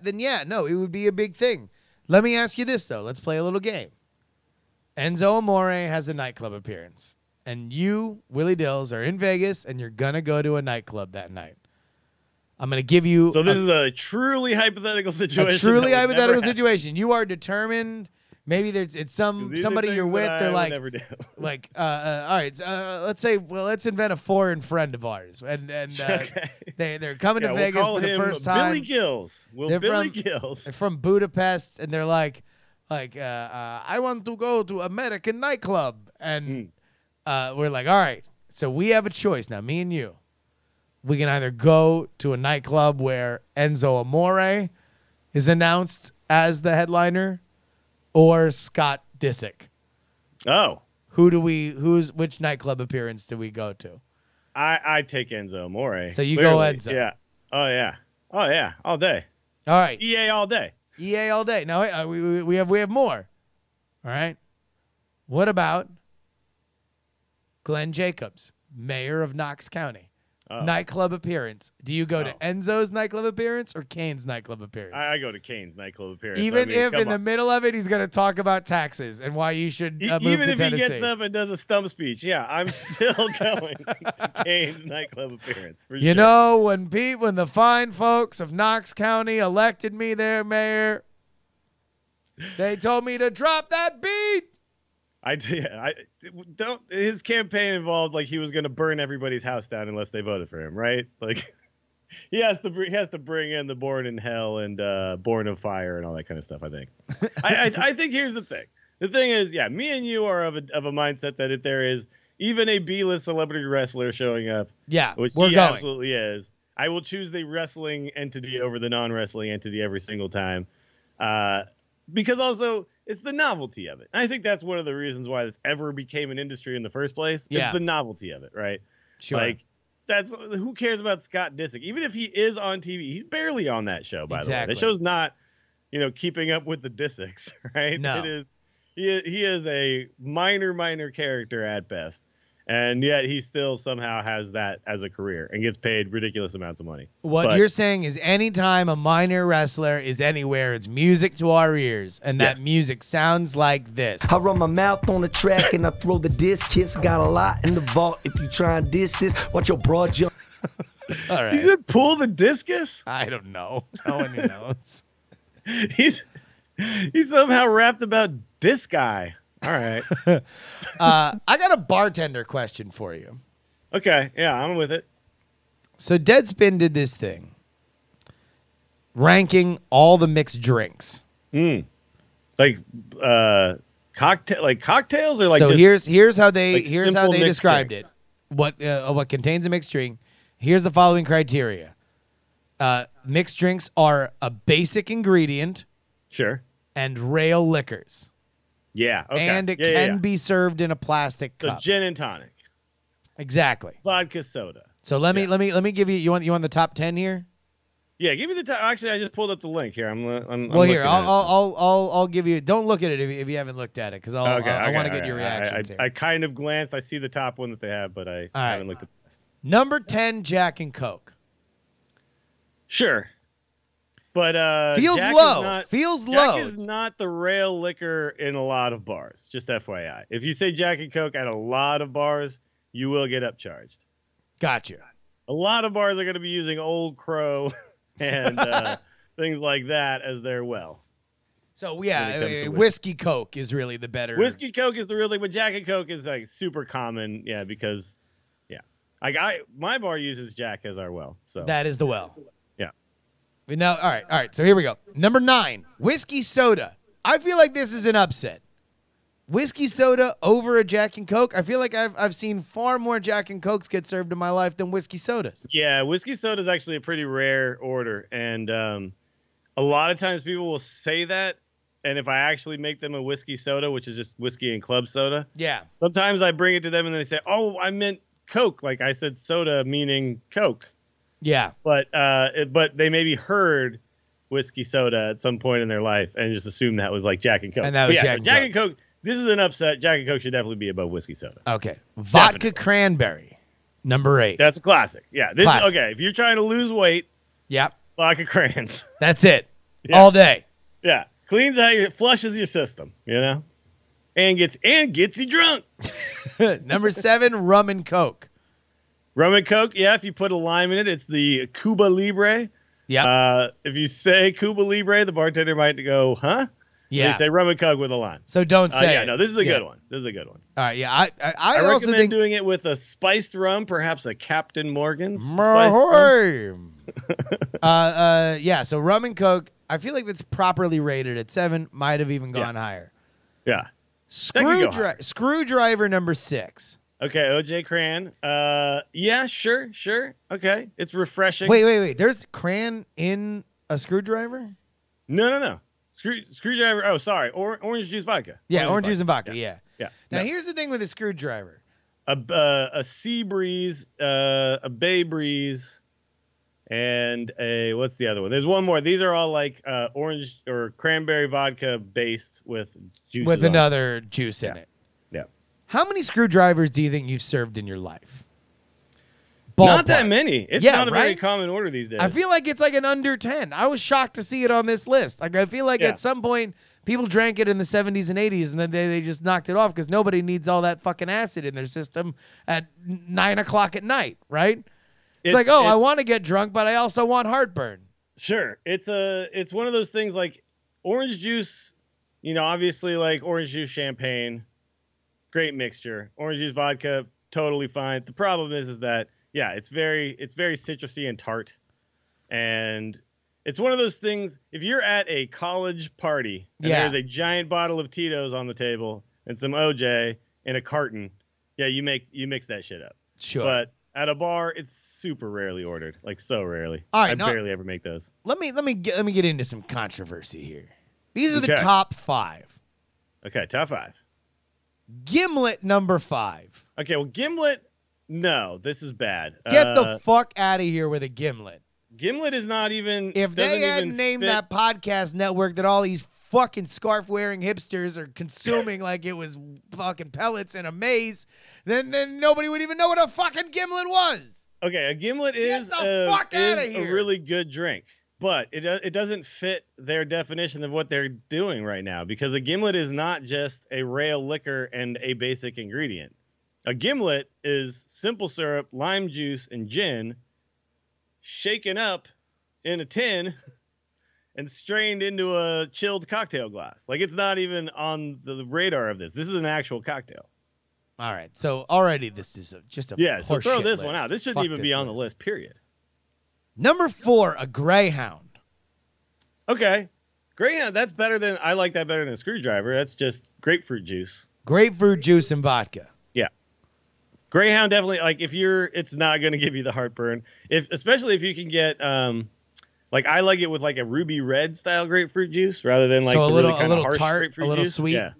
then yeah, no, it would be a big thing. Let me ask you this though. Let's play a little game. Enzo Amore has a nightclub appearance, and you, Willie Dills, are in Vegas, and you're gonna go to a nightclub that night. I'm gonna give you. So this is a truly hypothetical situation. A truly hypothetical situation. You are determined. Maybe it's somebody you're with. They're like, all right. Let's invent a foreign friend of ours, and okay. they're coming to Vegas for the first time. Billy Gills. Billy Gills. They're from Budapest, and they're like, I want to go to American nightclub, and we're like, all right. So we have a choice now, me and you. We can either go to a nightclub where Enzo Amore is announced as the headliner, or Scott Disick. Oh, which nightclub appearance do we go to? I take Enzo Amore. So you go Enzo. Yeah. Oh yeah. All day. All right. EA all day. EA all day. Now we have more. All right. What about Glenn Jacobs, mayor of Knox County? Nightclub appearance. Do you go to Enzo's nightclub appearance or Kane's nightclub appearance? I go to Kane's nightclub appearance. Even if in the middle of it he's going to talk about taxes and why you should move even to if Tennessee. He gets up and does a stump speech, yeah, I'm still going to Kane's nightclub appearance. For you know, when the fine folks of Knox County elected me their mayor, they told me to drop that beat. His campaign involved like he was going to burn everybody's house down unless they voted for him, right? Like he has to bring in the Born in Hell and Born of Fire and all that kind of stuff. I think. I think here's the thing. The thing is, yeah, me and you are of a mindset that if there is even a B-list celebrity wrestler showing up, which he absolutely is, I will choose the wrestling entity over the non-wrestling entity every single time, because also. It's the novelty of it. I think that's one of the reasons why this ever became an industry in the first place. Yeah. It's the novelty of it, right? Sure. Like, who cares about Scott Disick? Even if he is on TV, he's barely on that show, by the way. That show's not, keeping up with the Disicks, right? No. It is. He is a minor character at best. And yet he still somehow has that as a career and gets paid ridiculous amounts of money. What you're saying is anytime a minor wrestler is anywhere, it's music to our ears. And that music sounds like this. I run my mouth on the track and I throw the disc. Kiss got a lot in the vault. If you try and diss this, watch your broad jump. All right. He said pull the discus? I don't know. No one knows. He's somehow rapped about this guy. All right. I got a bartender question for you. Okay. Yeah, I'm with it. So Deadspin did this thing, ranking all the mixed drinks. Like cocktails or like. So just here's how they described drinks. it. What contains a mixed drink? Here's the following criteria. Mixed drinks are a basic ingredient. Sure. And rail liquors. Yeah. Okay. And it can be served in a plastic cup. So gin and tonic. Exactly. Vodka soda. So let me give you. You want the top 10 here? Yeah, give me the top. Actually, I just pulled up the link here. Well, here I'll give you. Don't look at it if you haven't looked at it, because I want to get your reactions here. I kind of glanced. I see the top one that they have, but I haven't looked at the rest. Number 10, Jack and Coke. Sure. But feels Jack low. Jack is not the rail liquor in a lot of bars. Just FYI. If you say Jack and Coke at a lot of bars, you will get upcharged. Gotcha. A lot of bars are going to be using Old Crow and things like that as their well. So yeah, whiskey Coke is really the better. Whiskey Coke is the real thing, but Jack and Coke is like super common. Yeah, because my bar uses Jack as our well. So that is the well. Yeah. All right. So here we go. Number 9, whiskey soda. I feel like this is an upset. Whiskey soda over a Jack and Coke. I feel like I've seen far more Jack and Cokes get served in my life than whiskey sodas. Yeah, whiskey soda is actually a pretty rare order, and a lot of times people will say that. And if I actually make them a whiskey soda, which is just whiskey and club soda, sometimes I bring it to them and they say, "Oh, I meant Coke." Like I said, soda meaning Coke. Yeah, but they maybe heard whiskey soda at some point in their life and just assumed that was like Jack and Coke. And that was Jack and Coke. This is an upset. Jack and Coke should definitely be above whiskey soda. Okay. Vodka Definitely. cranberry, number 8. That's a classic. Yeah. This Classic. is okay. If you're trying to lose weight, Yep. vodka crayons. That's it. Yeah. All day. Yeah. Cleans out flushes your system, you know? And gets you drunk. Number 7, rum and Coke. Rum and Coke, yeah, if you put a lime in it, it's the Cuba Libre. Yep. If you say Cuba Libre, the bartender might go, huh? Yeah. They say rum and Coke with a lime. So don't say Yeah, it. no, this is a Yeah. good one. This is a good one. All right, yeah. I I also recommend think doing it with a spiced rum, perhaps a Captain Morgan's spiced rum. Yeah, so rum and Coke, I feel like that's properly rated at 7, might have even gone higher. Yeah. That could go higher. Screwdriver number 6. Okay, OJ Cran. Yeah, sure. Okay. It's refreshing. Wait. There's cran in a screwdriver? No. Screwdriver. Oh, sorry. Orange juice vodka. Yeah, orange juice and vodka, yeah. Yeah. Now, No. here's the thing with a screwdriver. A sea breeze, a bay breeze, and what's the other one? There's one more. These are all like orange or cranberry vodka based with juice. With another juice in it. Yeah. How many screwdrivers do you think you've served in your life? Not that Ballpark. many. It's Yeah, not a very right? common order these days. I feel like it's like an under 10. I was shocked to see it on this list. Like, I feel like Yeah. at some point people drank it in the 70s and 80s and then they just knocked it off because nobody needs all that fucking acid in their system at 9 o'clock at night, right? It's like, I want to get drunk, but I also want heartburn. Sure. It's one of those things like orange juice, obviously like orange juice champagne, great mixture. Orange juice vodka, totally fine. The problem is that it's very citrusy and tart. And it's one of those things, if you're at a college party and there's a giant bottle of Tito's on the table and some OJ in a carton, you mix that shit up. Sure. But at a bar, it's super rarely ordered, like so rarely. All right, I barely ever make those. Let me get into some controversy here. These are the Okay. top 5. Okay, top 5. Gimlet number 5. Okay, well, Gimlet, no, this is bad. Get the fuck out of here with a gimlet. Gimlet is not even. If they doesn't hadn't even named fit- that podcast network that all these fucking scarf-wearing hipsters are consuming like it was fucking pellets in a maze, then nobody would even know what a fucking gimlet was. Okay, a Gimlet is the fuck outta a here. really good drink, but it doesn't fit their definition of what they're doing right now because a Gimlet is not just a rail liquor and a basic ingredient. A Gimlet is simple syrup, lime juice, and gin shaken up in a tin and strained into a chilled cocktail glass. Like, it's not even on the radar of this. This is an actual cocktail. All right, so already this is just a So throw horseshit this one list. out. This shouldn't Fuck even this be on the list, period. Number 4, a Greyhound. Okay. Greyhound, that's better than, I like that better than a screwdriver. That's just grapefruit juice. Grapefruit juice and vodka. Yeah. Greyhound definitely, like, it's not going to give you the heartburn. Especially if you can get, like, I like it with like a ruby red style grapefruit juice rather than like So the a really kind of harsh tart, grapefruit a little juice. sweet. Yeah.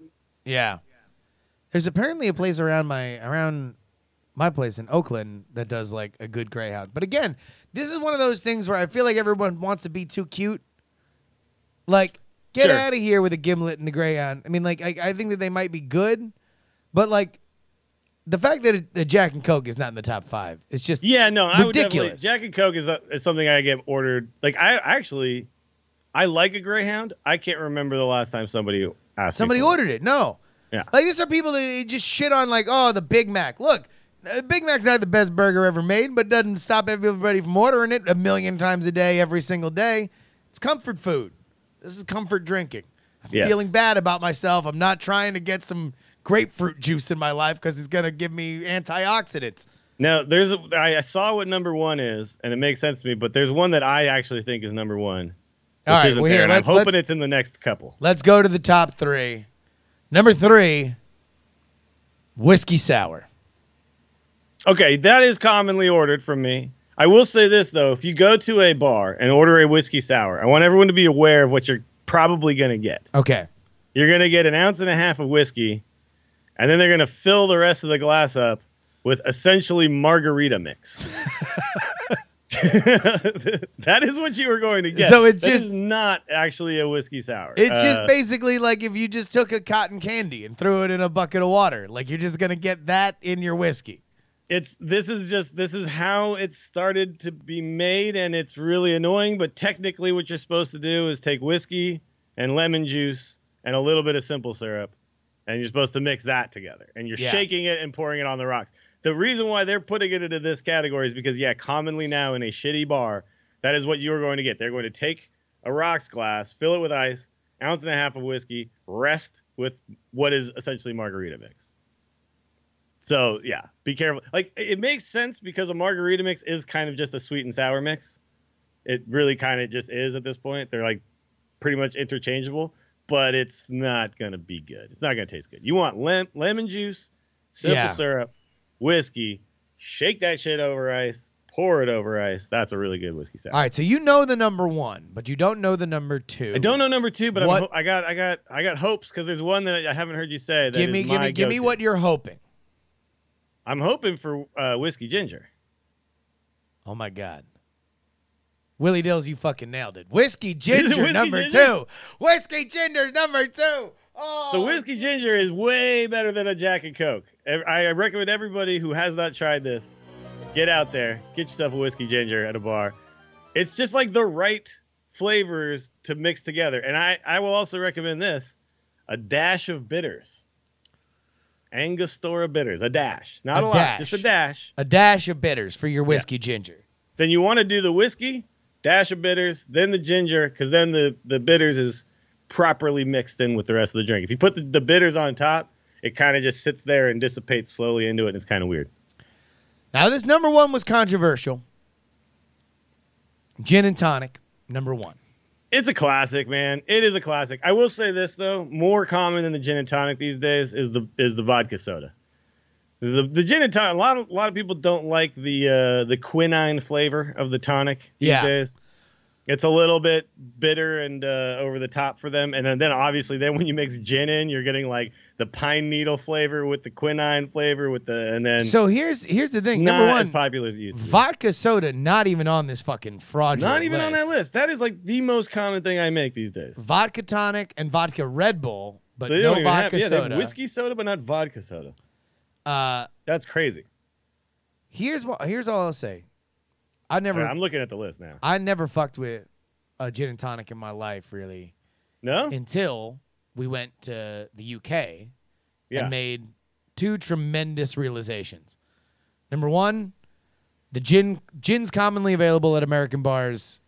Yeah. There's apparently a place around my place in Oakland that does like a good Greyhound. But again, this is one of those things where I feel like everyone wants to be too cute. Like, get Sure. out of here with a Gimlet and a Greyhound. I mean, like, I think that they might be good, but like the fact that the Jack and Coke is not in the top 5 is just Yeah, no, I would definitely. ridiculous. Jack and Coke is something I get ordered. Like, I like a Greyhound. I can't remember the last time somebody asked. Somebody me for it. ordered it. No. Yeah. Like, these are people that just shit on, like, oh, the Big Mac. Look, Big Mac's not the best burger ever made, but doesn't stop everybody from ordering it a million times a day, every single day. It's comfort food. This is comfort drinking. I'm Yes. feeling bad about myself. I'm not trying to get some grapefruit juice in my life because it's going to give me antioxidants. Now, I saw what number 1 is, and it makes sense to me, but there's one that I actually think is number 1. All right, isn't well, there, here, and I'm let's hoping it's in the next couple. let's go to the top 3. Number 3, whiskey sour. Okay, that is commonly ordered from me. I will say this, though. If you go to a bar and order a whiskey sour, I want everyone to be aware of what you're probably going to get. Okay. You're going to get 1.5 ounces of whiskey, and then they're going to fill the rest of the glass up with essentially margarita mix. That is what you were going to get. So it's that just is not actually a whiskey sour. It's just basically like if you just took a cotton candy and threw it in a bucket of water. Like you're just gonna get that in your whiskey. This is how it started to be made, and it's really annoying. But technically, what you're supposed to do is take whiskey and lemon juice and a little bit of simple syrup, and you're supposed to mix that together. And you're shaking it and pouring it on the rocks. The reason why they're putting it into this category is because, commonly now in a shitty bar, that is what you're going to get. They're going to take a rocks glass, fill it with ice, 1.5 ounces of whiskey, rest with what is essentially margarita mix. So, be careful. Like, it makes sense because a margarita mix is kind of just a sweet and sour mix. It really kind of just is at this point. They're, like, pretty much interchangeable, but it's not going to be good. It's not going to taste good. You want lemon juice, simple syrup, whiskey, shake that shit over ice, pour it over ice. That's a really good whiskey sour. All right, so you know the number 1, but you don't know the number 2. I don't know number 2, but I got hopes because there's one that I haven't heard you say. That give me what you're hoping. I'm hoping for whiskey ginger. Oh my God. Willie Dills, you fucking nailed it. Whiskey ginger whiskey number ginger? 2. Whiskey ginger number 2. Oh, so whiskey ginger is way better than a Jack and Coke. I recommend everybody who has not tried this, get out there, get yourself a whiskey ginger at a bar. It's just like the right flavors to mix together. And I will also recommend this, a dash of bitters. Angostura bitters, a dash. Not a lot, just a dash. A dash of bitters for your whiskey ginger. Then you want to do the whiskey, dash of bitters, then the ginger, because then the bitters is properly mixed in with the rest of the drink. If you put the bitters on top, it kind of just sits there and dissipates slowly into it, and it's kind of weird. Now, this number 1 was controversial. Gin and tonic, number 1. It's a classic, man. It is a classic. I will say this, though. More common than the gin and tonic these days is the vodka soda. The gin and tonic, a lot of people don't like the quinine flavor of the tonic these days. It's a little bit bitter and over the top for them. And then obviously when you mix gin in, you're getting like the pine needle flavor with the quinine flavor So here's the thing. Number 1, as popular as it used to be. Vodka soda not even on this fucking fraudulent Not even list. on that list. That is like the most common thing I make these days. Vodka tonic and vodka Red Bull, but So no vodka they soda. have whiskey soda, but not vodka soda. That's crazy. Here's all I'll say. I'm looking at the list now. I never fucked with a gin and tonic in my life, really. No? Until we went to the UK and made 2 tremendous realizations. Number 1, the gin's commonly available at American bars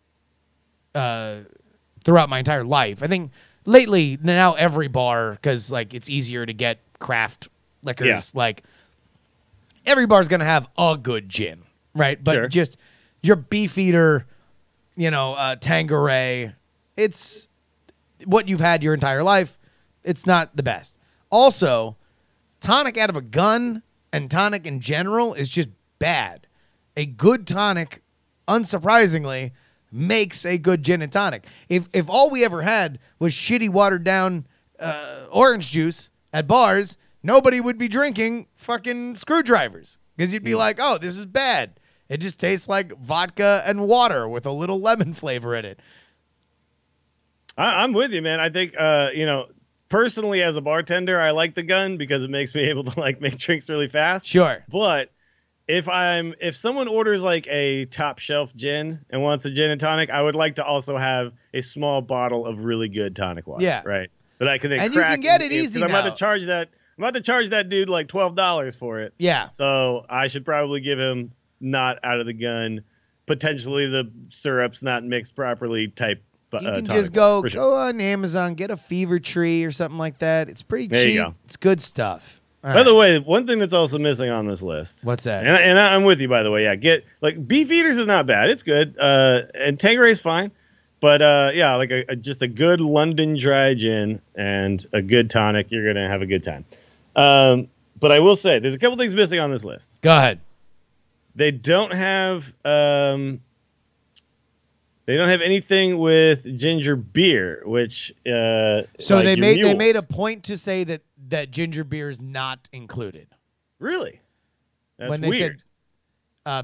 throughout my entire life. I think lately, now every bar, because like it's easier to get craft liquors. Like every bar's gonna have a good gin, right? But just your Beefeater, Tanqueray, it's what you've had your entire life. It's not the best. Also, tonic out of a gun and tonic in general is just bad. A good tonic, unsurprisingly, makes a good gin and tonic. If all we ever had was shitty watered down orange juice at bars, nobody would be drinking fucking Screwdrivers because you'd be like, oh, this is bad. It just tastes like vodka and water with a little lemon flavor in it. I'm with you, man. I think, personally as a bartender, I like the gun because it makes me able to like make drinks really fast. Sure. But if someone orders like a top shelf gin and wants a gin and tonic, I would like to also have a small bottle of really good tonic water. Yeah. Right. That I can then and crack. You can get it easy now. I'm about to charge that dude like $12 for it. Yeah. So I should probably give him not out of the gun, potentially the syrup's not mixed properly type. You can just go on Amazon, get a Fever Tree or something like that. It's pretty there cheap. You go. It's good stuff. By the way, one thing that's also missing on this list. What's that? And I'm with you, by the way. Yeah, get like Beefeaters is not bad. It's good. And Tanqueray is fine. But like just a good London dry gin and a good tonic, you're gonna have a good time. But I will say, there's a couple things missing on this list. Go ahead. They don't have anything with ginger beer, which so like they mules. made a point to say that ginger beer is not included. Really? That's when they weird.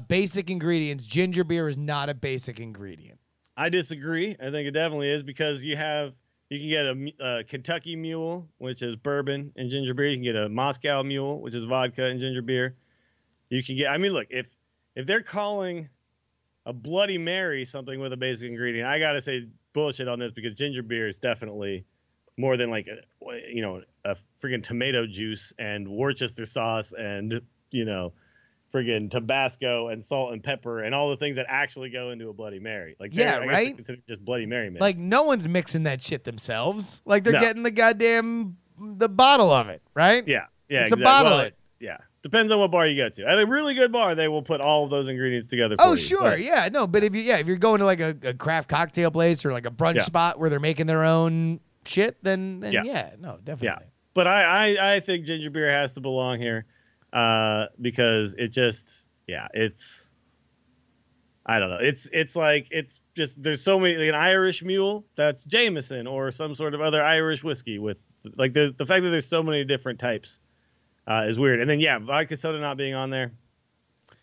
basic ingredients. Ginger beer is not a basic ingredient. I disagree. I think it definitely is because you can get a Kentucky Mule, which is bourbon and ginger beer. You can get a Moscow Mule, which is vodka and ginger beer. You can get, I mean, look, if they're calling a Bloody Mary something with a basic ingredient, I got to say bullshit on this because ginger beer is definitely more than like a freaking tomato juice and Worcester sauce and, friggin' Tabasco and salt and pepper and all the things that actually go into a Bloody Mary. Like, yeah, I right? guess consider just Bloody Mary mix. Like, no one's mixing that shit themselves. Like, they're No. getting the bottle of it, right? Yeah, It's exactly. a bottle Well, of it. Yeah, depends on what bar you go to. At a really good bar, they will put all of those ingredients together. Oh, for you. sure, But, yeah, no, but if you're going to like a craft cocktail place or like a brunch Yeah. spot where they're making their own shit, then Yeah. yeah, no, definitely. yeah. But I think ginger beer has to belong here because it just it's. I don't know. It's just there's so many, like an Irish Mule that's Jameson or some sort of other Irish whiskey with like the fact that there's so many different types is weird. And then vodka soda not being on there,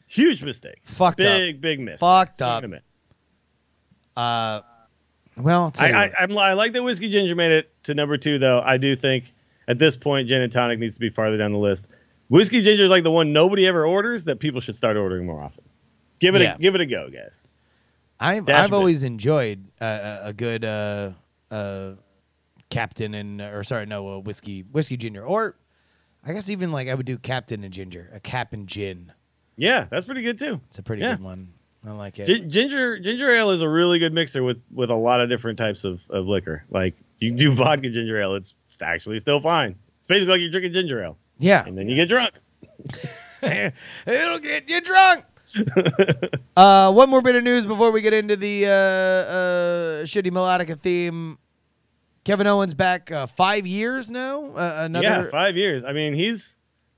huge mistake. Fucked up. Big miss. Fucked Swing up. and a miss. Well, I'll tell you what. I like that Whiskey Ginger made it to number 2 though. I do think at this point Gin and Tonic needs to be farther down the list. Whiskey Ginger is like the one nobody ever orders that people should start ordering more often. Give it a go, guys. I've always enjoyed a good Captain Whiskey Ginger, or I guess even like I would do Captain and Ginger, a Cap and Gin. Yeah, that's pretty good too. It's a pretty good one. I like it. Ginger ale is a really good mixer with a lot of different types of liquor. Like you can do vodka ginger ale, it's actually still fine. It's basically like you're drinking ginger ale. Yeah, and then you get drunk. It'll get you drunk. One more bit of news before we get into the shitty melodica theme. Kevin Owens back 5 years now. 5 years. I mean, he's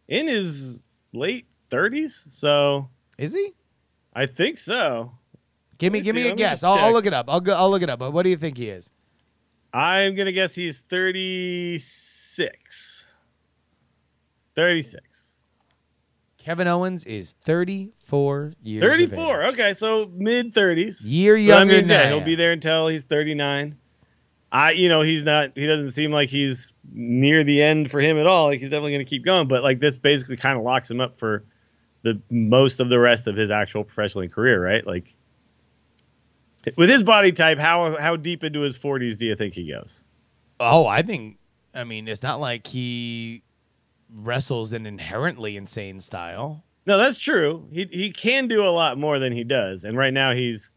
in his late 30s, so is he? I think so. Give me a guess. I'll look it up. I'll look it up. But what do you think he is? I'm gonna guess he's 36. 36. Kevin Owens is 34 years 34. of age. Okay, so mid 30s. Year younger than he'll be there until he's 39. He's not. He doesn't seem like he's near the end for him at all. Like he's definitely going to keep going. But like this basically kind of locks him up for the most of the rest of his actual professional career, right? Like with his body type, how deep into his 40s do you think he goes? Oh, I mean, it's not like he wrestles an inherently insane style. No, that's true. He can do a lot more than he does, and right now he's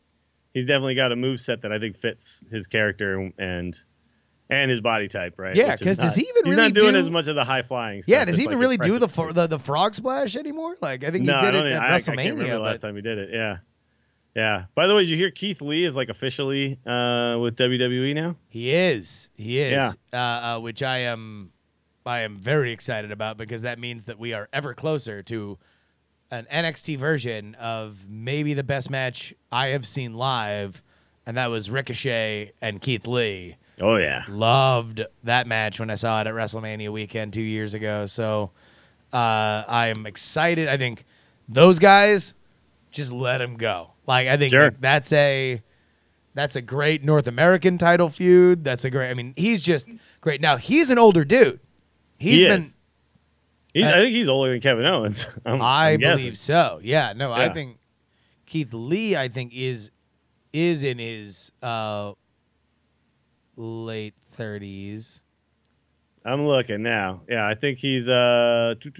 definitely got a moveset that I think fits his character and his body type, right? Yeah, because does he even really he's not doing do as much of the high flying stuff. Yeah, does he that's, even like, really do impressive. the frog splash anymore? Like I think No, he did I don't it even- at I WrestleMania. can't remember the last but- time he did it. Yeah. By the way, did you hear Keith Lee is like officially with WWE now? He is. Yeah. Which I am very excited about because that means that we are ever closer to an NXT version of maybe the best match I have seen live, and that was Ricochet and Keith Lee. Oh yeah. Loved that match when I saw it at WrestleMania weekend 2 years ago. So I am excited. I think those guys, just let them go. Like I think Sure. that's a great North American title feud. I mean, he's just great. Now he's an older dude. He is. I think he's older than Kevin Owens. I I'm guessing. believe so. Yeah. No, I Yeah. think Keith Lee, is in his late 30s. I'm looking now. Yeah, I think he's actually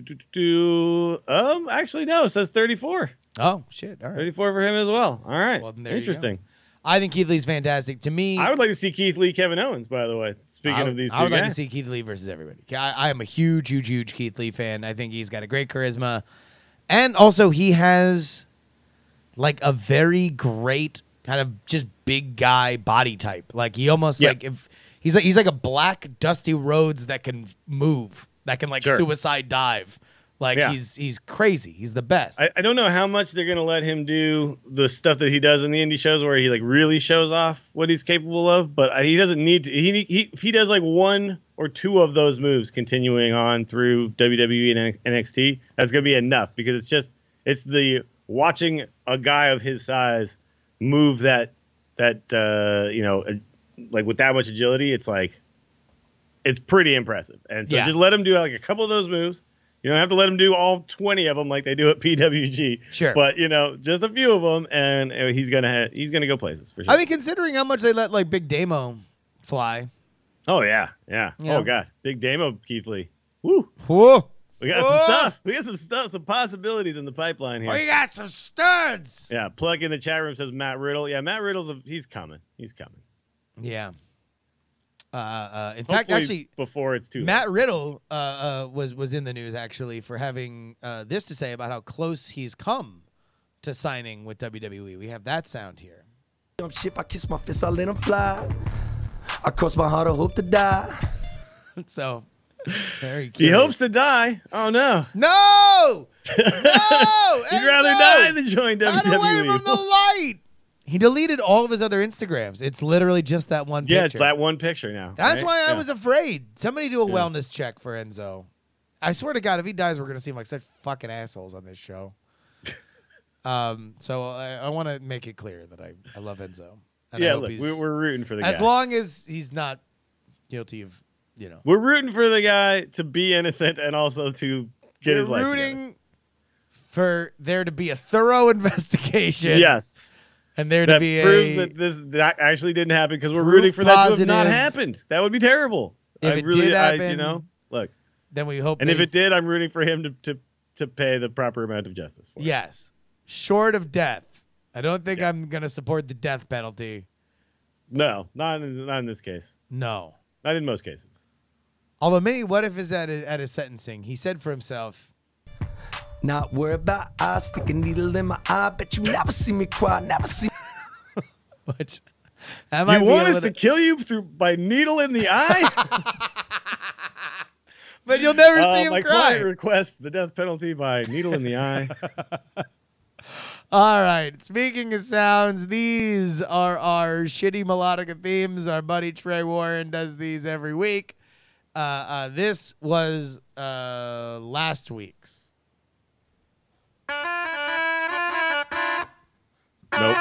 no, it says 34. Oh shit! All right. 34 for him as well. All right. Well, then there you go. Interesting. I think Keith Lee's fantastic. To me, I would like to see Keith Lee, Kevin Owens, by the way. Speaking of these two I would guys. like to see Keith Lee versus everybody. I am a huge Keith Lee fan. I think he's got a great charisma, and also he has like a very great kind of just big guy body type. Like he almost like if he's like a black Dusty Rhodes that can move, that can like Sure. suicide dive. Like he's crazy. He's the best. I don't know how much they're going to let him do the stuff that he does in the indie shows where he like really shows off what he's capable of, but he doesn't need to. If he does like one or two of those moves continuing on through WWE and NXT, that's going to be enough because it's the watching a guy of his size move that like with that much agility, it's like it's pretty impressive. And so just let him do like a couple of those moves. You don't have to let him do all 20 of them like they do at PWG. Sure, but just a few of them, and he's gonna go places for sure. I mean, considering how much they let like Big Damo fly. Oh yeah. Oh god, Big Damo, Keith Lee. Woo. Whoa. We got some stuff. We got some stuff, some possibilities in the pipeline here. We got some studs. Yeah, Plug in the chat room says Matt Riddle. Yeah, Matt Riddle's he's coming. He's coming. Yeah. In fact, actually, before it's too Matt late. Riddle was in the news actually for having this to say about how close he's come to signing with WWE. We have that sound here. Jump ship, I kiss my fist, I let him fly. I cross my heart, I hope to die. So, very cute. He hopes to die. Oh no! No! He'd rather die than join WWE. Get away from the light. He deleted all of his other Instagrams. It's literally just that one picture. Yeah, it's that one picture now. That's right? why I was afraid. Somebody do a wellness check for Enzo. I swear to God, if he dies, we're going to seem like such fucking assholes on this show. So I want to make it clear that I love Enzo. And I hope look, we're rooting for the guy. As long as he's not guilty of, We're rooting for the guy to be innocent and also to get his life together. We're rooting for there to be a thorough investigation. Yes. And there that to be proves that actually didn't happen because we're rooting for that to have not happened. That would be terrible. If it did happen, look. Then we hope. And if it did, I'm rooting for him to pay the proper amount of justice for it. Yes. Short of death. I don't think I'm going to support the death penalty. No, not in this case. No. Not in most cases. Although maybe what if it's at his sentencing? He said for himself, not worry about I stick a needle in my eye. Bet you never see me cry, never see me. Which you want us to kill you by needle in the eye? But you'll never see him my cry. client requests the death penalty by needle in the eye. All right. Speaking of sounds, these are our shitty melodica themes. Our buddy Trey Warren does these every week. This was last week's. Nope.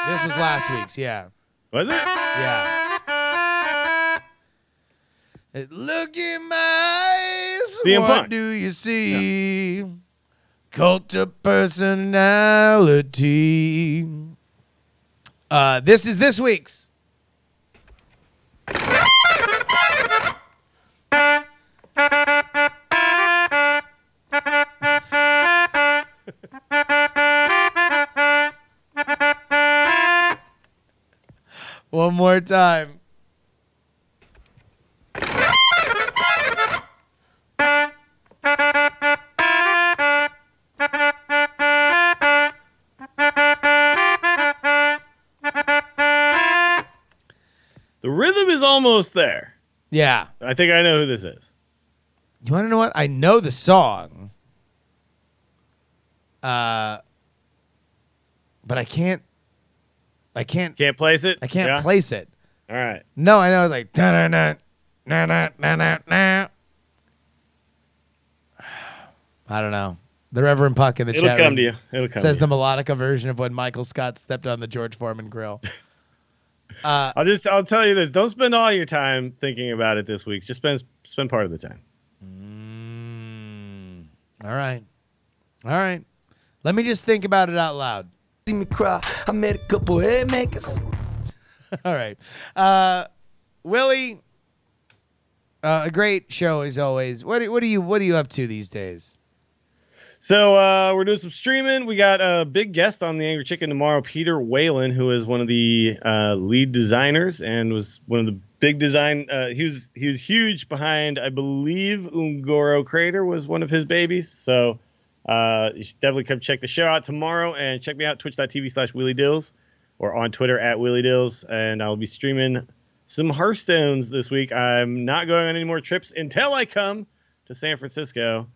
This was last week's, yeah. Was it? Yeah. Look in my eyes. CM What Punk. do you see? Yeah. Cult of personality. This is this week's. One more time. The rhythm is almost there. Yeah. I think I know who this is. You want to know what? I know the song. But I can't place it? I can't place it. All right. No, I know it's like na na na na na na na. I don't know. The Reverend Puck in the chat It'll come room to you. It'll come says to you. the melodica version of when Michael Scott stepped on the George Foreman grill. I'll tell you this. Don't spend all your time thinking about it this week. Just spend part of the time. All right. Let me just think about it out loud. See me cry. I met a couple haymakers. All right. Willie, a great show as always. What are you up to these days? So we're doing some streaming. We got a big guest on the Angry Chicken tomorrow, Peter Whalen, who is one of the lead designers and was one of the big design. He was huge behind, I believe, Ungoro Crater was one of his babies. So you should definitely come check the show out tomorrow and check me out twitch.tv/WheelieDills or on Twitter @WheelieDills. And I'll be streaming some Hearthstones this week. I'm not going on any more trips until I come to San Francisco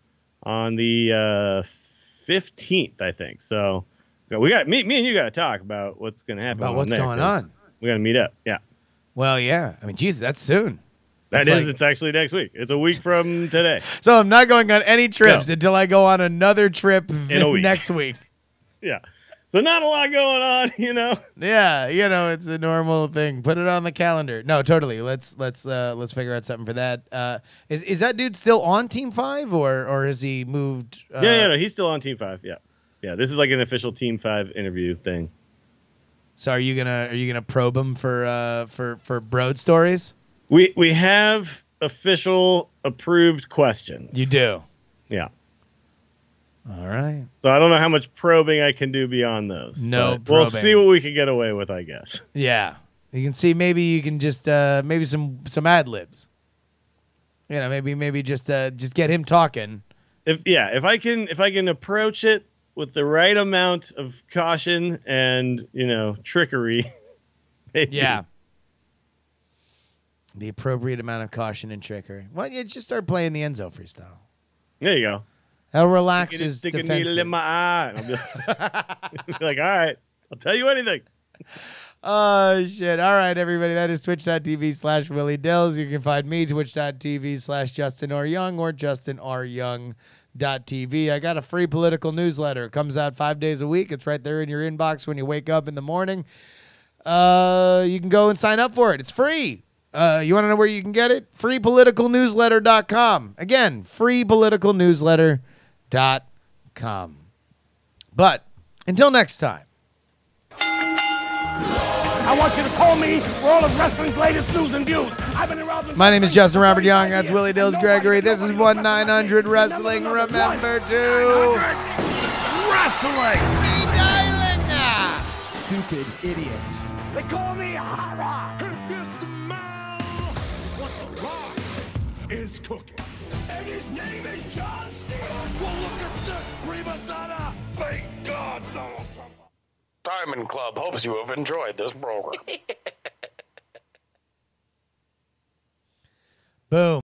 on the 15th, I think. So we got me and you got to talk about what's going to happen. About what's there, going on. We got to meet up. Yeah. Well, yeah. I mean, Jesus, that's soon. It's actually next week. It's a week from today. So I'm not going on any trips until I go on another trip in a week. next week. Yeah. So not a lot going on, you know. Yeah, it's a normal thing. Put it on the calendar. No, totally. Let's figure out something for that. Is that dude still on Team 5 or has he moved? Yeah, no, he's still on Team 5. Yeah. This is like an official Team 5 interview thing. So are you gonna probe him for Broad stories? We have official approved questions. You do. Yeah. All right. So I don't know how much probing I can do beyond those. No but we'll probing. see what we can get away with, I guess. Yeah. You can see maybe you can just maybe some ad libs. Maybe just get him talking. If I can approach it with the right amount of caution and, trickery. Maybe. Yeah. The appropriate amount of caution and trickery. Why don't you just start playing the Enzo freestyle? There you go. That'll relax his Stick a defenses. needle in my eye. And I'll be like, all right, I'll tell you anything. Oh, shit. All right, everybody. That is twitch.tv/Willie Dills. You can find me, twitch.tv/Justin R. Young or justinryoung.tv. I got a free political newsletter. It comes out 5 days a week. It's right there in your inbox when you wake up in the morning. You can go and sign up for it. It's free. You want to know where you can get it? freepoliticalnewsletter.com. Again, freepoliticalnewsletter.com. But until next time. I want you to call me for all of wrestling's latest news and views. I've been around. My name is Justin Robert Young. That's Willie Dills Gregory. This is 1-900 Wrestling. Remember to Wrestling. Stupid idiots. They call me Hara. What the Rock is cooking. And his name is John Cena. Well, look at this prima donna. Thank God, Donald Trump. Diamond Club hopes you have enjoyed this program. Boom.